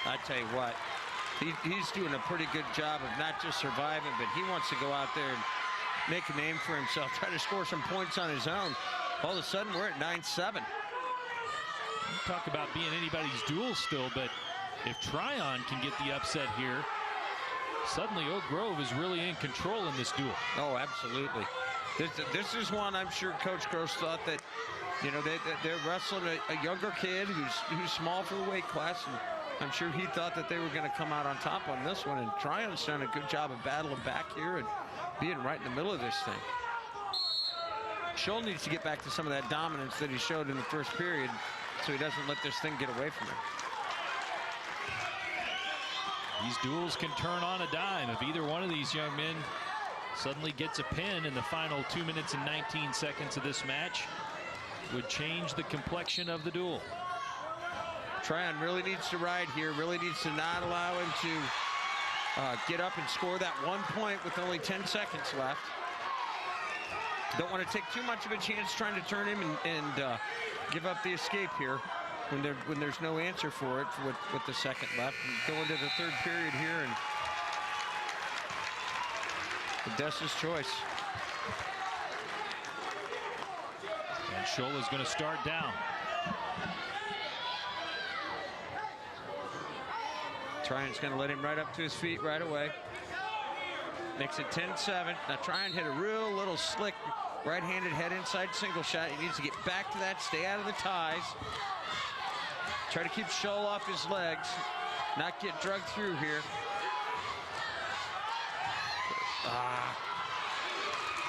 I tell you what, he's doing a pretty good job of not just surviving, but he wants to go out there and make a name for himself, try to score some points on his own. All of a sudden, we're at 9-7.
Talk about being anybody's duel still, but if Tryon can get the upset here, suddenly Oak Grove is really in control in this duel.
Oh, absolutely. This is one I'm sure Coach Gross thought that, you know, they're wrestling a younger kid who's small for the weight class, and I'm sure he thought that they were going to come out on top on this one. And Tryon's done a good job of battling back here and being right in the middle of this thing. Scholl needs to get back to some of that dominance that he showed in the first period, so he doesn't let this thing get away from him.
These duels can turn on a dime. If either one of these young men suddenly gets a pin in the final 2 minutes and 19 seconds of this match, would change the complexion of the duel.
Tryon really needs to ride here, really needs to not allow him to get up and score that 1 point with only 10 seconds left. Don't want to take too much of a chance trying to turn him and give up the escape here when there's no answer for it with the second left. And go into the third period here, and Odessa's choice.
And Scholl is going to start down.
Tryon's going to let him right up to his feet right away. Makes it 10-7. Now Tryon hit a real little slick right-handed head inside single shot. He needs to get back to that, stay out of the ties. Try to keep Scholl off his legs, not get drugged through here.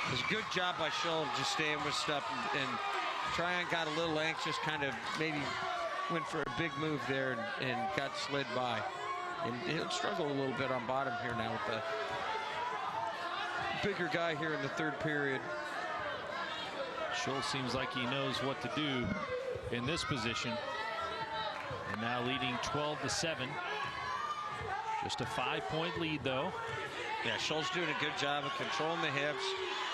It was a good job by Scholl just staying with stuff, and Tryon got a little anxious, kind of maybe went for a big move there and got slid by. And he'll struggle a little bit on bottom here now with the bigger guy here in the third period.
Scholl seems like he knows what to do in this position. And now leading 12-7. Just a 5-point lead, though.
Yeah, Scholl's doing a good job of controlling the hips,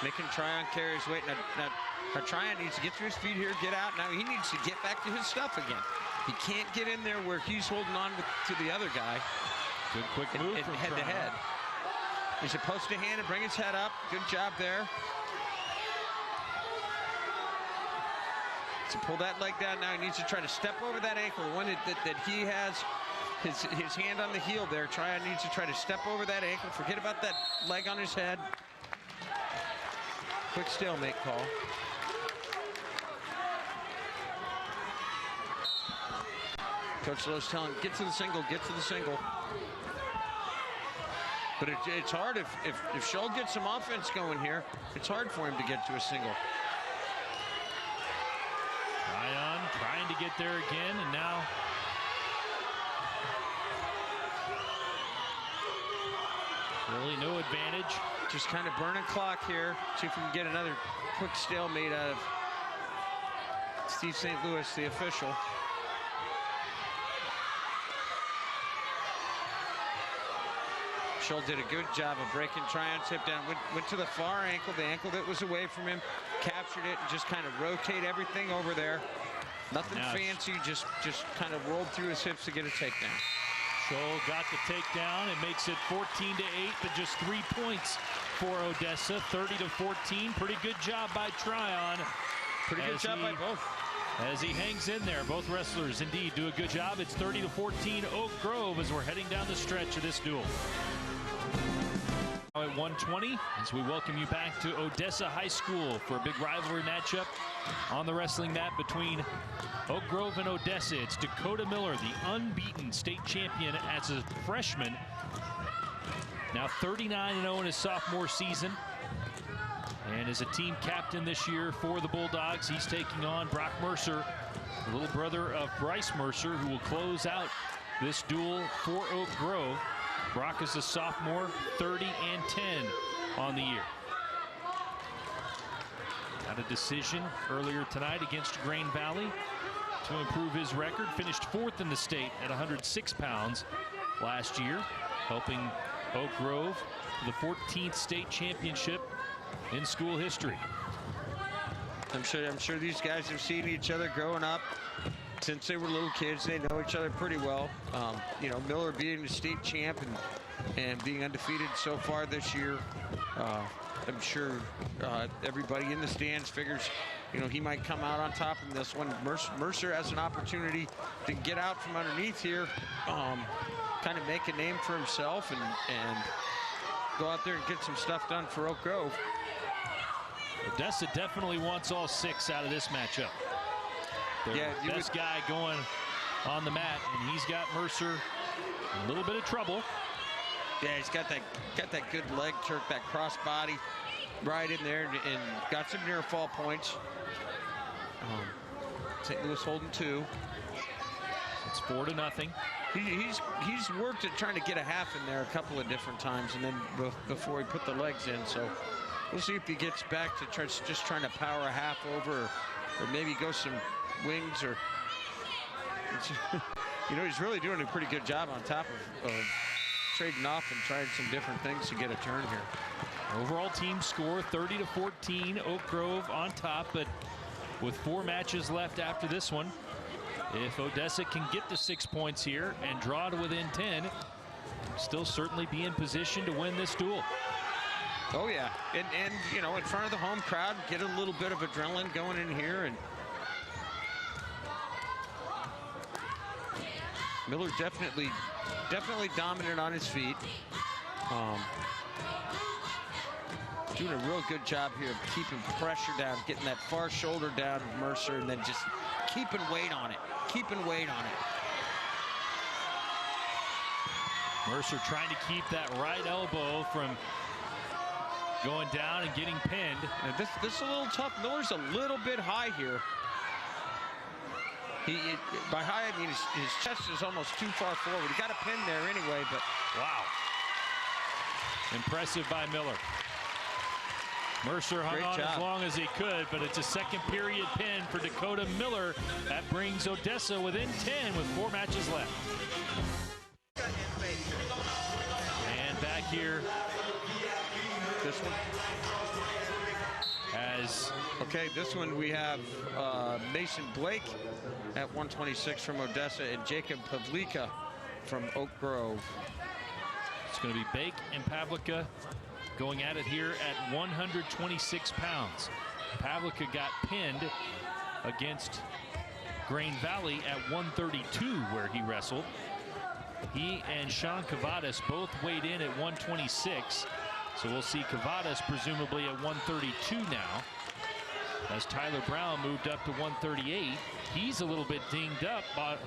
making Tryon carry his weight. Now Tryon needs to get to his feet here, get out. Now he needs to get back to his stuff again. He can't get in there where he's holding on to the other guy.
Good quick move from
head to head. He's supposed to hand and bring his head up. Good job there. to pull that leg down now. He needs to try to step over that ankle, the one that he has his hand on the heel there. Needs to try to step over that ankle. Forget about that leg on his head. Quick stalemate call. Coach Lowe's telling him, get to the single, get to the single. But it's hard if Scholl gets some offense going here. It's hard for him to get to a single.
Tryon trying to get there again, and now really no advantage.
Just kind of burning clock here. See if we can get another quick stalemate out of Steve St. Louis, the official. Scholl did a good job of breaking Tryon's hip down. Went to the far ankle, the ankle that was away from him, captured it, and just kind of rotate everything over there. Nothing fancy, just kind of rolled through his hips to get a takedown.
Scholl got the takedown. It makes it 14-8, but just 3 points for Odessa. 30-14. Pretty good job by Tryon.
Pretty good job by both.
As he hangs in there, both wrestlers indeed do a good job. It's 30-14 Oak Grove as we're heading down the stretch of this duel. Now at 1:20, as we welcome you back to Odessa High School for a big rivalry matchup on the wrestling mat between Oak Grove and Odessa. It's Dakota Miller, the unbeaten state champion as a freshman. Now 39-0 in his sophomore season. And as a team captain this year for the Bulldogs, he's taking on Brock Mercer, the little brother of Bryce Mercer, who will close out this duel for Oak Grove. Brock is a sophomore, 30-10 on the year. Got a decision earlier tonight against Grain Valley to improve his record. Finished 4th in the state at 106 pounds last year, helping Oak Grove to the 14th state championship in school history.
I'm sure these guys have seen each other growing up since they were little kids. They know each other pretty well. You know, Miller being the state champ and being undefeated so far this year. I'm sure everybody in the stands figures, you know, he might come out on top in this one. Mercer has an opportunity to get out from underneath here, kind of make a name for himself and go out there and get some stuff done for Oak Grove.
Odessa definitely wants all 6 out of this matchup. Their best guy going on the mat, and he's got Mercer in a little bit of trouble.
Yeah, he's got that good leg jerk, that cross body right in there, and got some near fall points. St. Louis holding 2.
It's 4-0.
He's worked at trying to get a half in there a couple of different times, and then before he put the legs in. So we'll see if he gets back to just trying to power a half over, or maybe go some wings, or you know, he's really doing a pretty good job on top of trading off and trying some different things to get a turn here.
Overall team score 30-14, Oak Grove on top, but with 4 matches left after this one, if Odessa can get the 6 points here and draw to within 10, still certainly be in position to win this duel.
Oh yeah, and you know, in front of the home crowd, get a little bit of adrenaline going in here. And Miller definitely dominant on his feet. Doing a real good job here of keeping pressure down, getting that far shoulder down of Mercer, and then just keeping weight on it.
Mercer trying to keep that right elbow from going down and getting pinned.
Now this is a little tough. Miller's a little bit high here. By high, I mean his chest is almost too far forward. He got a pin there anyway, but
wow. Impressive by Miller. Mercer hung on as long as he could, but it's a second period pin for Dakota Miller. That brings Odessa within 10 with 4 matches left. And back here,
this one. This one we have Mason Blake at 126 from Odessa and Jacob Pavlika from Oak Grove.
It's going to be Bake and Pavlika going at it here at 126 pounds. Pavlika got pinned against Grain Valley at 132, where he wrestled. He and Sean Cavadas both weighed in at 126. So we'll see Cavadas presumably at 132 now, as Tyler Brown moved up to 138. He's a little bit dinged up,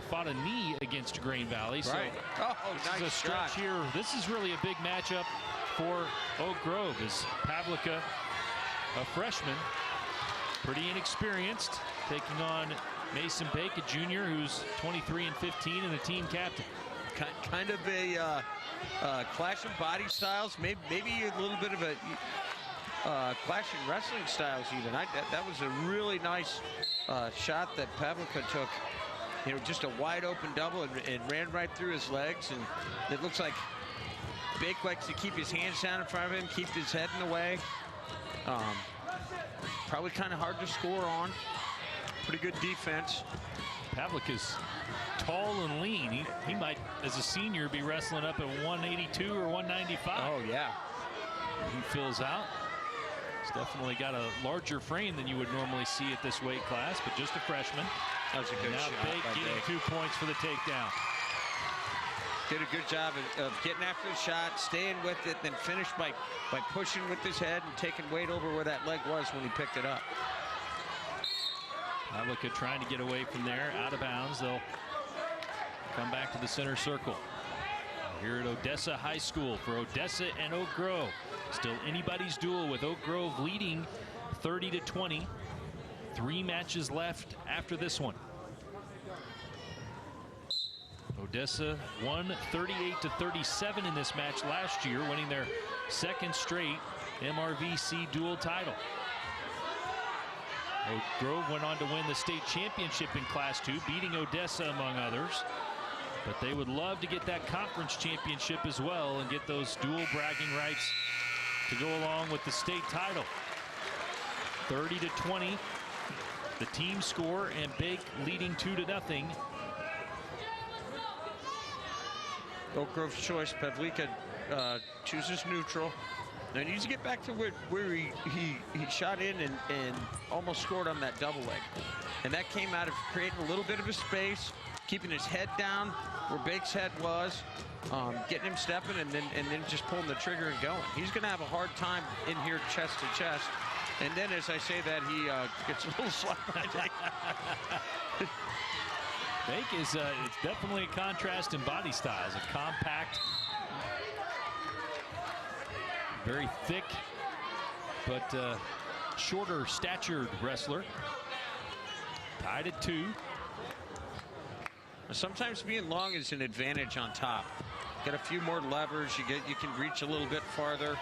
fought a knee against Grain Valley. So
Right. Oh,
this is
nice
a stretch
shot.
here. This is really a big matchup for Oak Grove, as Pavlica, a freshman, pretty inexperienced, taking on Mason Bake, a junior who's 23 and 15 and a team captain.
Kind of a clash of body styles, maybe a little bit of a clash in wrestling styles even. That was a really nice shot that Pavlica took. You know, just a wide open double and ran right through his legs, and it looks like Bake likes to keep his hands down in front of him, keep his head in the way. Probably kind of hard to score on. Pretty good defense.
Pavlica's tall and lean. He might, as a senior, be wrestling up at 182 or 195.
Oh, yeah.
He fills out. He's definitely got a larger frame than you would normally see at this weight class, but just a freshman.
That was a good
Now
shot.
Bake
by
getting
Bake.
2 points for the takedown.
Did a good job of getting after the shot, staying with it, then finished by pushing with his head and taking weight over where that leg was when he picked it up.
Pavlica trying to get away from there, out of bounds. They'll come back to the center circle. Here at Odessa High School for Odessa and Oak Grove. Still anybody's duel, with Oak Grove leading 30-20. 3 matches left after this one. Odessa won 38-37 in this match last year, winning their 2nd straight MRVC dual title. Oak Grove went on to win the state championship in Class 2, beating Odessa among others. But they would love to get that conference championship as well and get those dual bragging rights to go along with the state title. 30-20, the team score, and Bake leading 2-0.
Oak Grove's choice. Pavlica chooses neutral. Now he needs to get back to where he shot in and almost scored on that double leg. And that came out of creating a little bit of a space, keeping his head down where Bake's head was, getting him stepping, and then just pulling the trigger and going. He's going to have a hard time in here chest to chest. And then as I say that, he gets a little slack.
Bake is it's definitely a contrast in body styles. A compact, very thick, but shorter statured wrestler. Tied at 2.
Sometimes being long is an advantage on top. Got a few more levers. You can reach a little bit farther.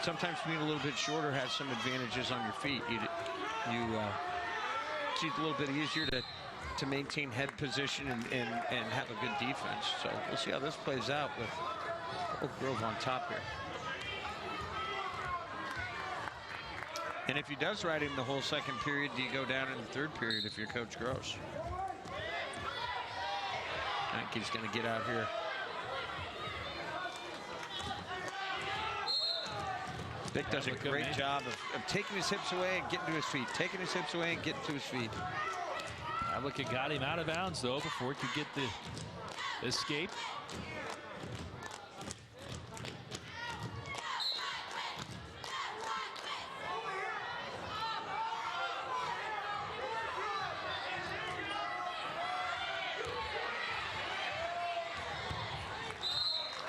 Sometimes being a little bit shorter has some advantages on your feet. It's a little bit easier to maintain head position and have a good defense. So we'll see how this plays out with Oak Grove on top here. And if he does ride him the whole 2nd period, do you go down in the 3rd period if you're Coach Gross? I think he's going to get out here. Vic does a great job of taking his hips away and getting to his feet. Taking his hips away and getting to his feet.
Pavlica got him out of bounds, though, before he could get the escape.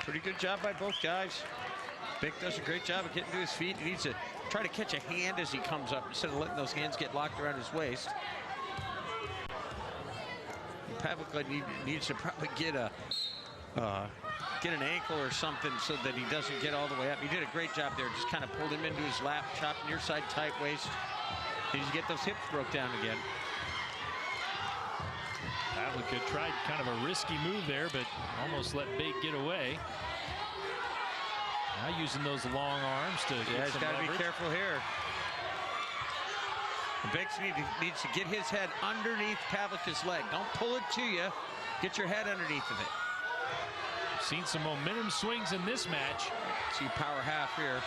Pretty good job by both guys. Vic does a great job of getting to his feet. He needs to try to catch a hand as he comes up instead of letting those hands get locked around his waist. Pavlica needs to probably get an ankle or something so that he doesn't get all the way up. He did a great job there. Just kind of pulled him into his lap, chopped near side tight waist. He needs to get those hips broke down again.
Pavlica tried kind of a risky move there, but almost let Bake get away. Now using those long arms to get some
he's got to be
leverage.
careful here. Bake needs to get his head underneath Pavlica's leg. Don't pull it to you. Get your head underneath of it.
Seen some momentum swings in this match.
See power half here.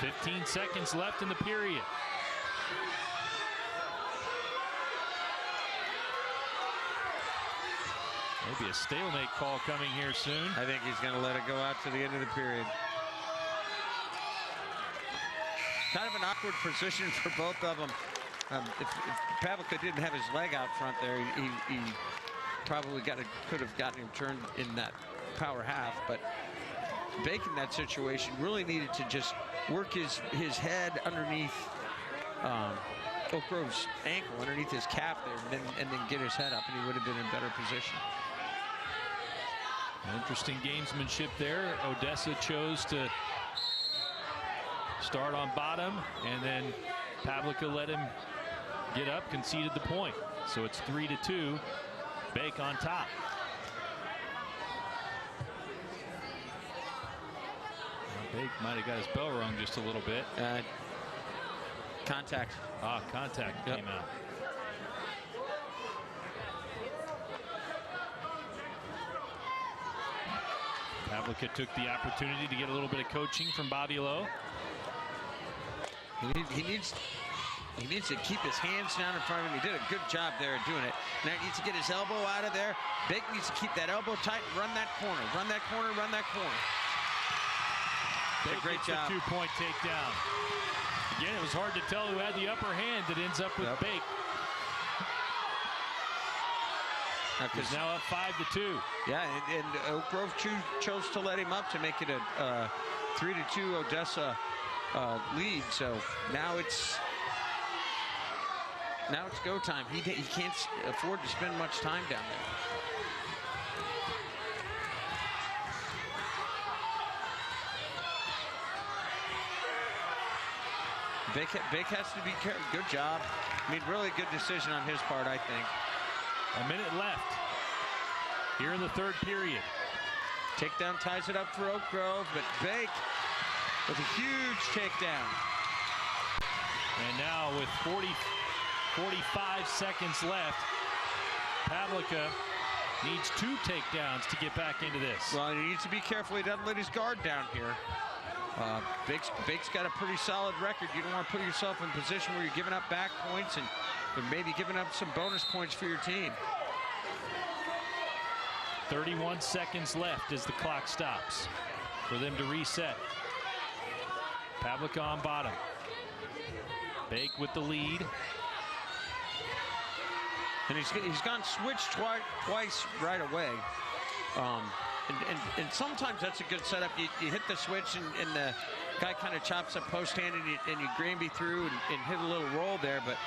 15 seconds left in the period. Maybe a stalemate call coming here soon.
I think he's going to let it go out to the end of the period. Kind of an awkward position for both of them. If Pavlica didn't have his leg out front there, he probably could have gotten him turned in that power half. But Bake in that situation really needed to just work his head underneath Oak Grove's ankle, underneath his calf there, and then get his head up, and he would have been in better position.
Interesting gamesmanship there. Odessa chose to start on bottom, and then Pavlica let him get up, conceded the point. So it's 3-2. Bake on top. Bake might have got his bell rung just a little bit.
Contact.
Contact came out. Pavlica took the opportunity to get a little bit of coaching from Bobby Lowe.
He needs to keep his hands down in front of him. He did a good job there at doing it. Now he needs to get his elbow out of there. Bake needs to keep that elbow tight and run that corner. Run that corner, run that corner.
Bake
Great job.
A 2-point takedown. Again, it was hard to tell who had the upper hand. It ends up with Bake. He's now up 5-2.
Yeah, and Oak Grove chose to let him up to make it a 3-2 Odessa lead. So now it's go time. He can't afford to spend much time down there. Bake has to be careful. Good job. I mean, really good decision on his part, I think.
A minute left here in the third period.
Takedown ties it up for Oak Grove, but Bake with a huge takedown.
And now with 45 seconds left, Pavlica needs 2 takedowns to get back into this.
Well, he needs to be careful he doesn't let his guard down here. Bake's got a pretty solid record. You don't want to put yourself in a position where you're giving up back points and maybe giving up some bonus points for your team.
31 seconds left as the clock stops for them to reset. Pavlica on bottom. Bake with the lead.
And he's gone switch twice right away. And sometimes that's a good setup. You hit the switch and the guy kind of chops up post hand and you Granby through and hit a little roll there, but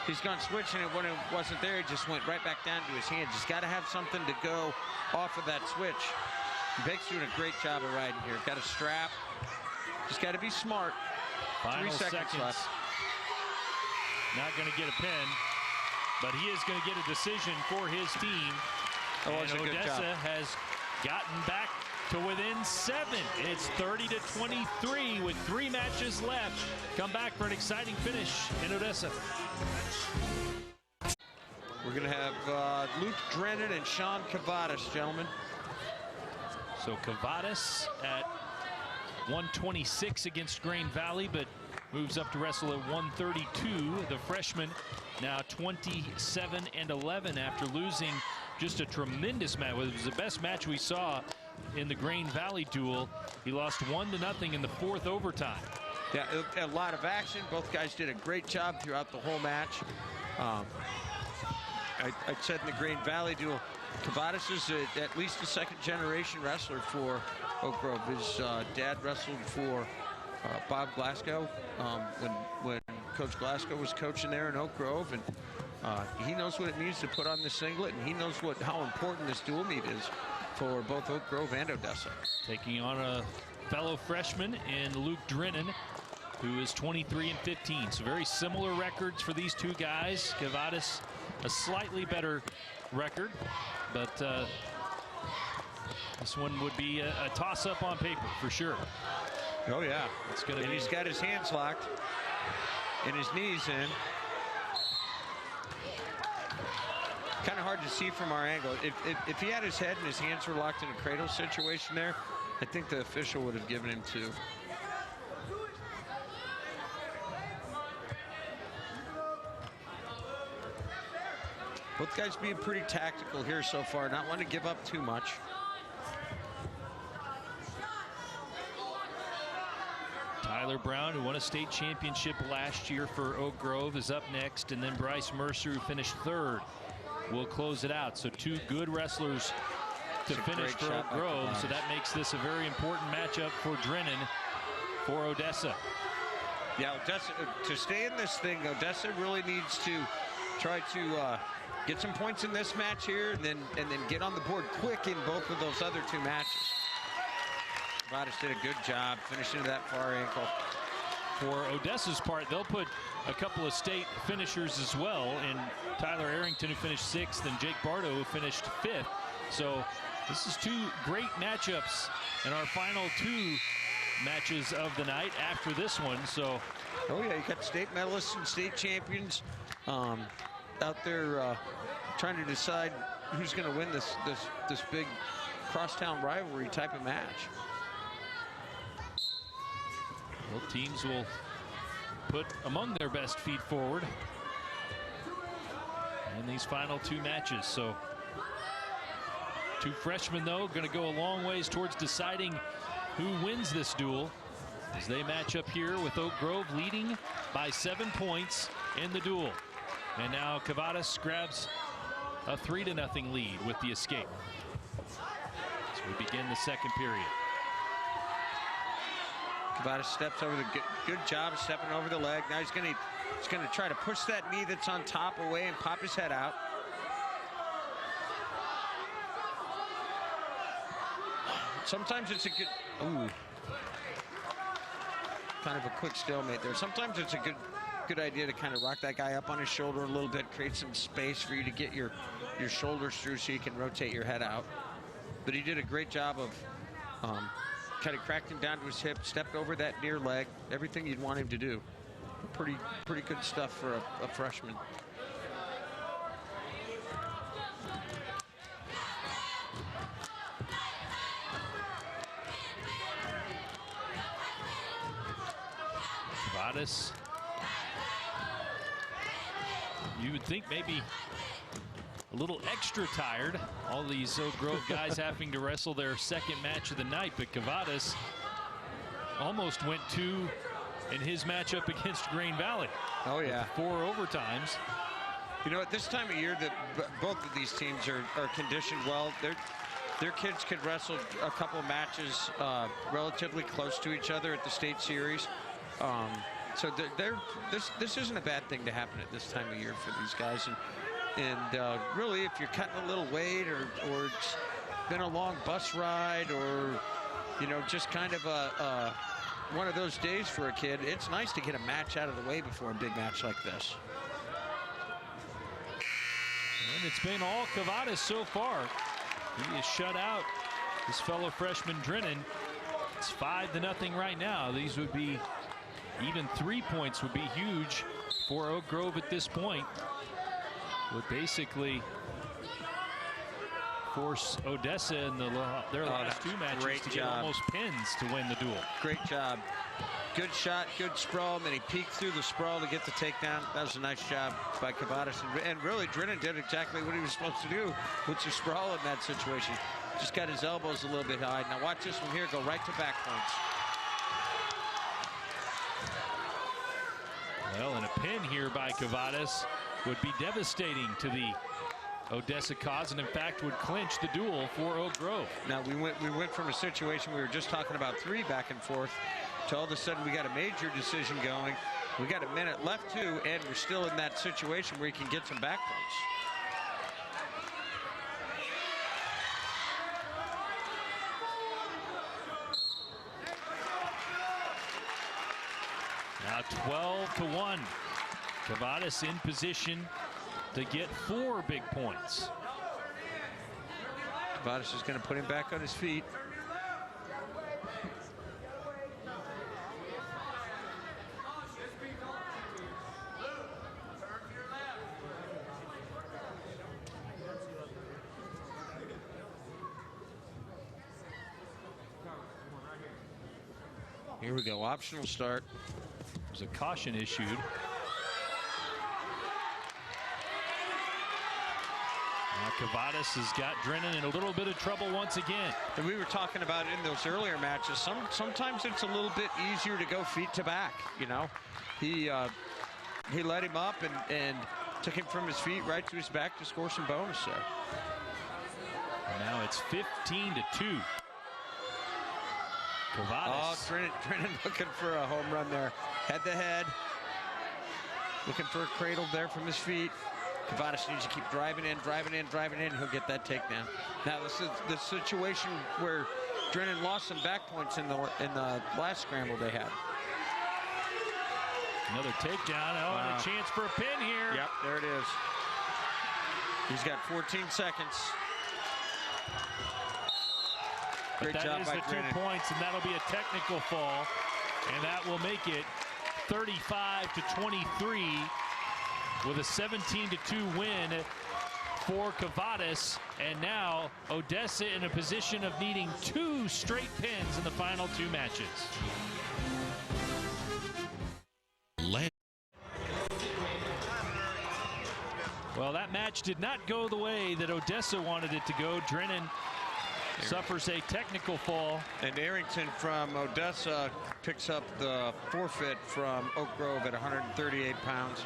he's gone switch, and when it wasn't there, it just went right back down to his hands. He's got to have something to go off of that switch. Bake's doing a great job of riding here. Got a strap. Just got to be smart.
Final
3 seconds left.
Not going to get a pin, but he is going to get a decision for his team. And Odessa has gotten back to within 7. It's 30-23 with 3 matches left. Come back for an exciting finish in Odessa.
We're going to have Luke Drennan and Sean Cavadas, gentlemen.
So Cavadas at 126 against Grain Valley, but moves up to wrestle at 132. The freshman now 27-11 after losing just a tremendous match. It was the best match we saw in the Grain Valley duel. He lost 1-0 in the 4th overtime.
Yeah, a lot of action. Both guys did a great job throughout the whole match. I said in the Grain Valley duel, Cavadas is at least a 2nd-generation wrestler for Oak Grove. His dad wrestled for Bob Glasgow when Coach Glasgow was coaching there in Oak Grove, and he knows what it means to put on the singlet, and he knows how important this dual meet is for both Oak Grove and Odessa.
Taking on a fellow freshman in Luke Drennan, who is 23-15. So very similar records for these two guys. Cavadas a slightly better record, but this one would be a toss-up on paper for sure.
Oh yeah,
it's gonna
and he's got his hands locked and his knees in. Kind of hard to see from our angle. If he had his head and his hands were locked in a cradle situation there, I think the official would have given him 2. Both guys being pretty tactical here so far, not wanting to give up too much.
Tyler Brown, who won a state championship last year for Oak Grove, is up next, and then Bryce Mercer, who finished third, will close it out. So two good wrestlers to finish for Oak Grove, so that makes this a very important matchup for Drennan for Odessa.
Yeah, Odessa, to stay in this thing, Odessa really needs to try to get some points in this match here, and then get on the board quick in both of those other two matches. Kavadas did a good job finishing to that far ankle.
For Odessa's part, they'll put a couple of state finishers as well, and Tyler Arrington, who finished 6th, and Jake Bardo, who finished 5th. So this is two great matchups in our final two matches of the night after this one. So,
oh yeah, you got state medalists and state champions out there trying to decide who's going to win this big crosstown rivalry type of match.
Both teams will put among their best feet forward in these final two matches. So two freshmen, though, going to go a long ways towards deciding who wins this duel as they match up here with Oak Grove leading by 7 points in the duel. And now Kavadas grabs a 3-0 lead with the escape as we begin the second period.
Kavadas steps over the good job of stepping over the leg. Now he's going to try to push that knee that's on top away and pop his head out. Sometimes it's a good, kind of a quick stalemate there. Sometimes it's a good idea to kind of rock that guy up on his shoulder a little bit, create some space for you to get your shoulders through so you can rotate your head out. But he did a great job of kind of cracked him down to his hip, stepped over that near leg, everything you'd want him to do. Pretty good stuff for a freshman.
Kavadas, you would think maybe a little extra tired. All these Oak Grove guys having to wrestle their second match of the night, but Kavadas almost went 2 in his matchup against Green Valley.
Oh yeah,
4 overtimes.
You know, at this time of year, that both of these teams are conditioned well. Their kids could wrestle a couple of matches relatively close to each other at the state series. So this isn't a bad thing to happen at this time of year for these guys. And really, if you're cutting a little weight or it's been a long bus ride or, you know, just kind of one of those days for a kid, it's nice to get a match out of the way before a big match like this.
And it's been all Kavadas so far. He has shut out his fellow freshman Drennan. It's 5-0 right now. These would be, even 3 points would be huge for Oak Grove at this point. Would basically force Odessa in their last two matches to get almost pins to win the duel.
Great job. Good shot, good sprawl, and then he peeked through the sprawl to get the takedown. That was a nice job by Kavadas. And really, Drennan did exactly what he was supposed to do, which is sprawl in that situation. Just got his elbows a little bit high. Now watch this one here go right to back points.
Well, and a pin here by Kavadas would be devastating to the Odessa cause, and in fact would clinch the duel for Oak Grove.
Now we went from a situation we were just talking about 3 back and forth to all of a sudden we got a major decision going. We got a minute left too, and we're still in that situation where you can get some back points.
Now 12-1. Kavadas in position to get 4 big points.
Kavadas is going to put him back on his feet. Here we go, optional start.
There's a caution issued. Cavadas has got Drennan in a little bit of trouble once again.
And we were talking about it in those earlier matches. Sometimes it's a little bit easier to go feet to back. You know, he let him up and took him from his feet right to his back to score some bonus there.
And now it's 15-2. Cavadas.
Oh, Drennan looking for a home run there. Head to head. Looking for a cradle there from his feet. Cavadas needs to keep driving in. He'll get that takedown. Now this is the situation where Drennan lost some back points in the last scramble they had.
Another takedown. Oh, and a chance for a pin here.
Yep, there it is. He's got 14 seconds.
But
Great job
that is
by
the
Drennan.
2 points, and that'll be a technical fall, and that will make it 35-23 with a 17-2 win for Cavadas. And now Odessa in a position of needing 2 straight pins in the final 2 matches. Well, that match did not go the way that Odessa wanted it to go. Drennan suffers a technical fall.
And Arrington from Odessa picks up the forfeit from Oak Grove at 138 pounds.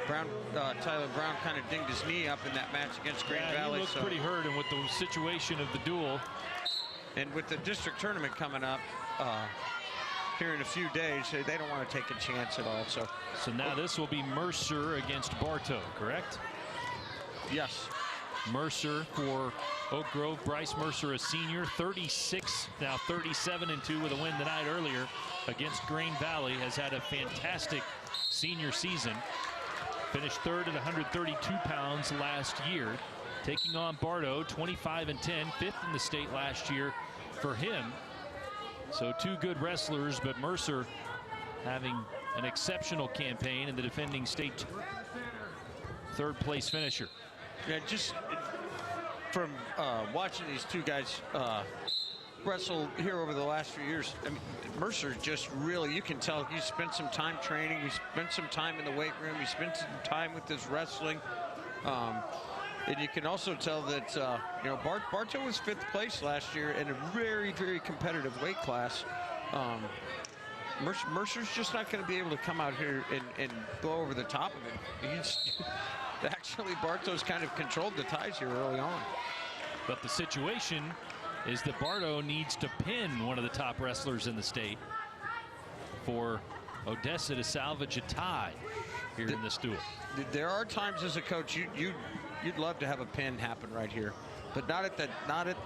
Tyler Brown kind of dinged his knee up in that match against Green Valley.
He looked pretty hurt, and with the situation of the duel.
And with the district tournament coming up here in a few days, they don't want to take a chance at all.
So now this will be Mercer against Bartow, correct?
Yes.
Mercer for Oak Grove. Bryce Mercer, a senior, 36, now 37-2 with a win the night earlier against Green Valley. Has had a fantastic senior season. Finished third at 132 pounds last year. Taking on Bartow, 25-10, fifth in the state last year for him. So 2 good wrestlers, but Mercer having an exceptional campaign and the defending state third place finisher.
Yeah, just from watching these 2 guys wrestle here over the last few years, I mean, Mercer just really, you can tell he spent some time training, he spent some time in the weight room, he spent some time with his wrestling. And you can also tell that, you know, Bartow was 5th place last year in a very, very competitive weight class. Mercer's just not going to be able to come out here and go over the top of it. Actually, Bartow's kind of controlled the ties here early on.
But the situation is that Bartow needs to pin one of the top wrestlers in the state for Odessa to salvage a tie here in this duel.
There are times as a coach you'd love to have a pin happen right here, but not at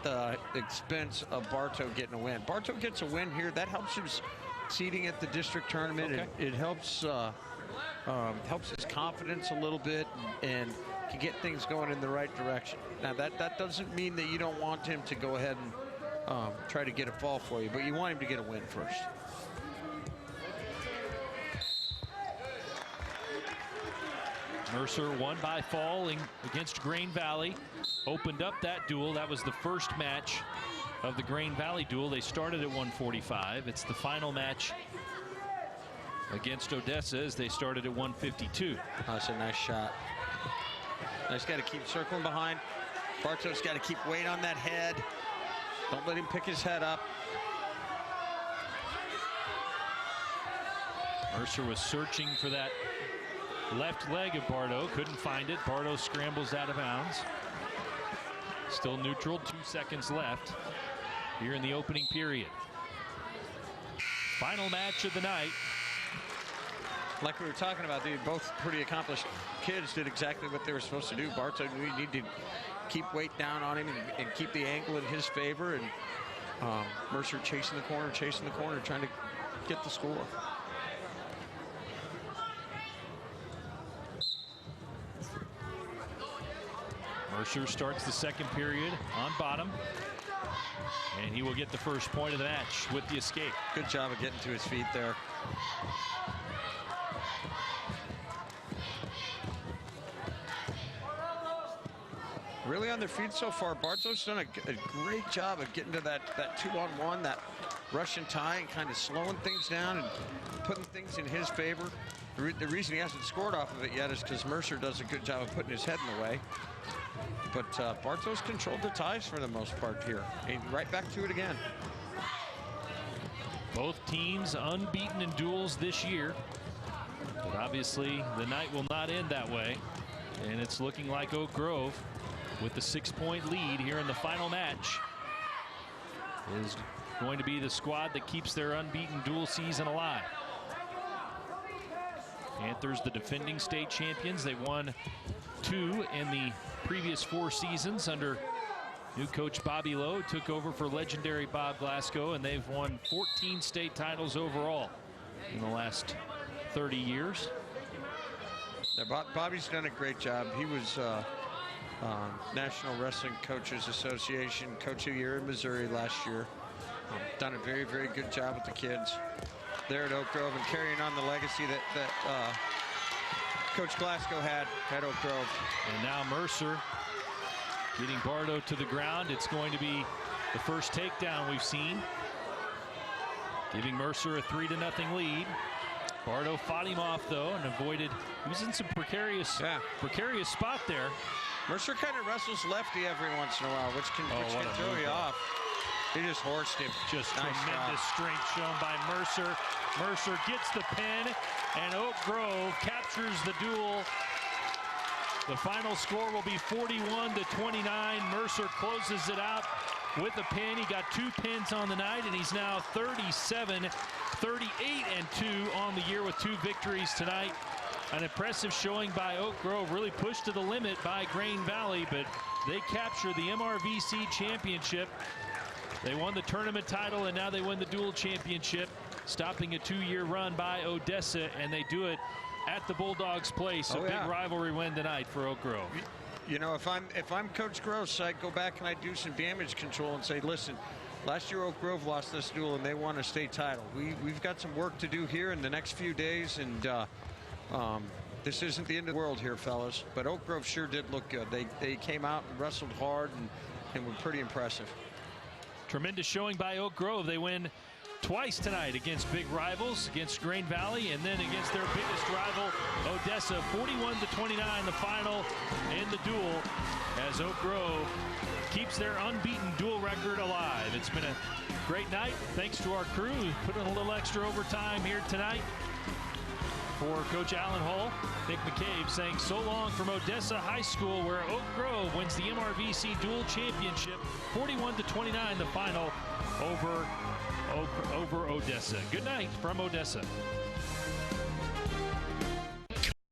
the expense of Bartow getting a win. Bartow gets a win here, that helps his seeding at the district tournament.
Okay.
It helps his confidence a little bit and can get things going in the right direction. Now that doesn't mean that you don't want him to go ahead and try to get a fall for you, but you want him to get a win first.
Mercer won by falling against Green Valley. Opened up that duel. That was the first match of the Green Valley duel. They started at 145. It's the final match against Odessa as they started at 152.
Oh, that's a nice shot. Nice, got to keep circling behind. Bartow's got to keep weight on that head. Don't let him pick his head up.
Mercer was searching for that left leg of Bartow, couldn't find it. Bartow scrambles out of bounds. Still neutral, 2 seconds left here in the opening period. Final match of the night.
Like we were talking about, they both pretty accomplished kids did exactly what they were supposed to do. Bartow, we need to keep weight down on him and keep the angle in his favor. And Mercer chasing the corner, trying to get the score.
Mercer starts the second period on bottom, and he will get the first point of the match with the escape.
Good job of getting to his feet there. Really on their feet so far. Bartow's done a great job of getting to that 2-on-1, that Russian tie and kind of slowing things down and putting things in his favor. The reason he hasn't scored off of it yet is because Mercer does a good job of putting his head in the way. But Bartow's controlled the ties for the most part here. And right back to it again.
Both teams unbeaten in duels this year. But obviously, the night will not end that way. And it's looking like Oak Grove, with the 6-point lead here in the final match, is going to be the squad that keeps their unbeaten dual season alive. Panthers, the defending state champions. They won 2 in the previous 4 seasons under new coach Bobby Lowe. Took over for legendary Bob Glasgow, and they've won 14 state titles overall in the last 30 years.
Yeah, Bobby's done a great job. He was National Wrestling Coaches Association Coach of the Year in Missouri last year. Done a very, very good job with the kids there at Oak Grove and carrying on the legacy that Coach Glasgow had at Oak Grove.
And now Mercer getting Bardo to the ground. It's going to be the first takedown we've seen, giving Mercer a 3-0 lead. Bardo fought him off though and avoided. He was in some precarious spot there.
Mercer kind of wrestles lefty every once in a while, which can throw you off. He just horsed him.
Just
nice
tremendous strength shown by Mercer. Mercer gets the pin, and Oak Grove captures the duel. The final score will be 41-29. Mercer closes it out with a pin. He got 2 pins on the night, and he's now 37-38-2 on the year with 2 victories tonight. An impressive showing by Oak Grove, really pushed to the limit by Grain Valley, but they capture the MRVC championship. They won the tournament title, and now they win the dual championship, stopping a 2-year run by Odessa, and they do it at the Bulldogs' place. A big rivalry win tonight for Oak Grove.
You know, if I'm Coach Gross, I'd go back and I'd do some damage control and say, listen, last year Oak Grove lost this duel and they won a state title. We've got some work to do here in the next few days, and this isn't the end of the world here, fellas. But Oak Grove sure did look good. They came out and wrestled hard and were pretty impressive.
Tremendous showing by Oak Grove. They win twice tonight against big rivals, against Grain Valley, and then against their biggest rival, Odessa. 41-29, the final in the duel, as Oak Grove keeps their unbeaten duel record alive. It's been a great night. Thanks to our crew who put in a little extra overtime here tonight. For Coach Alan Hull, Nick McCabe saying so long from Odessa High School, where Oak Grove wins the MRVC dual championship. 41-29, the final over Odessa. Good night from Odessa.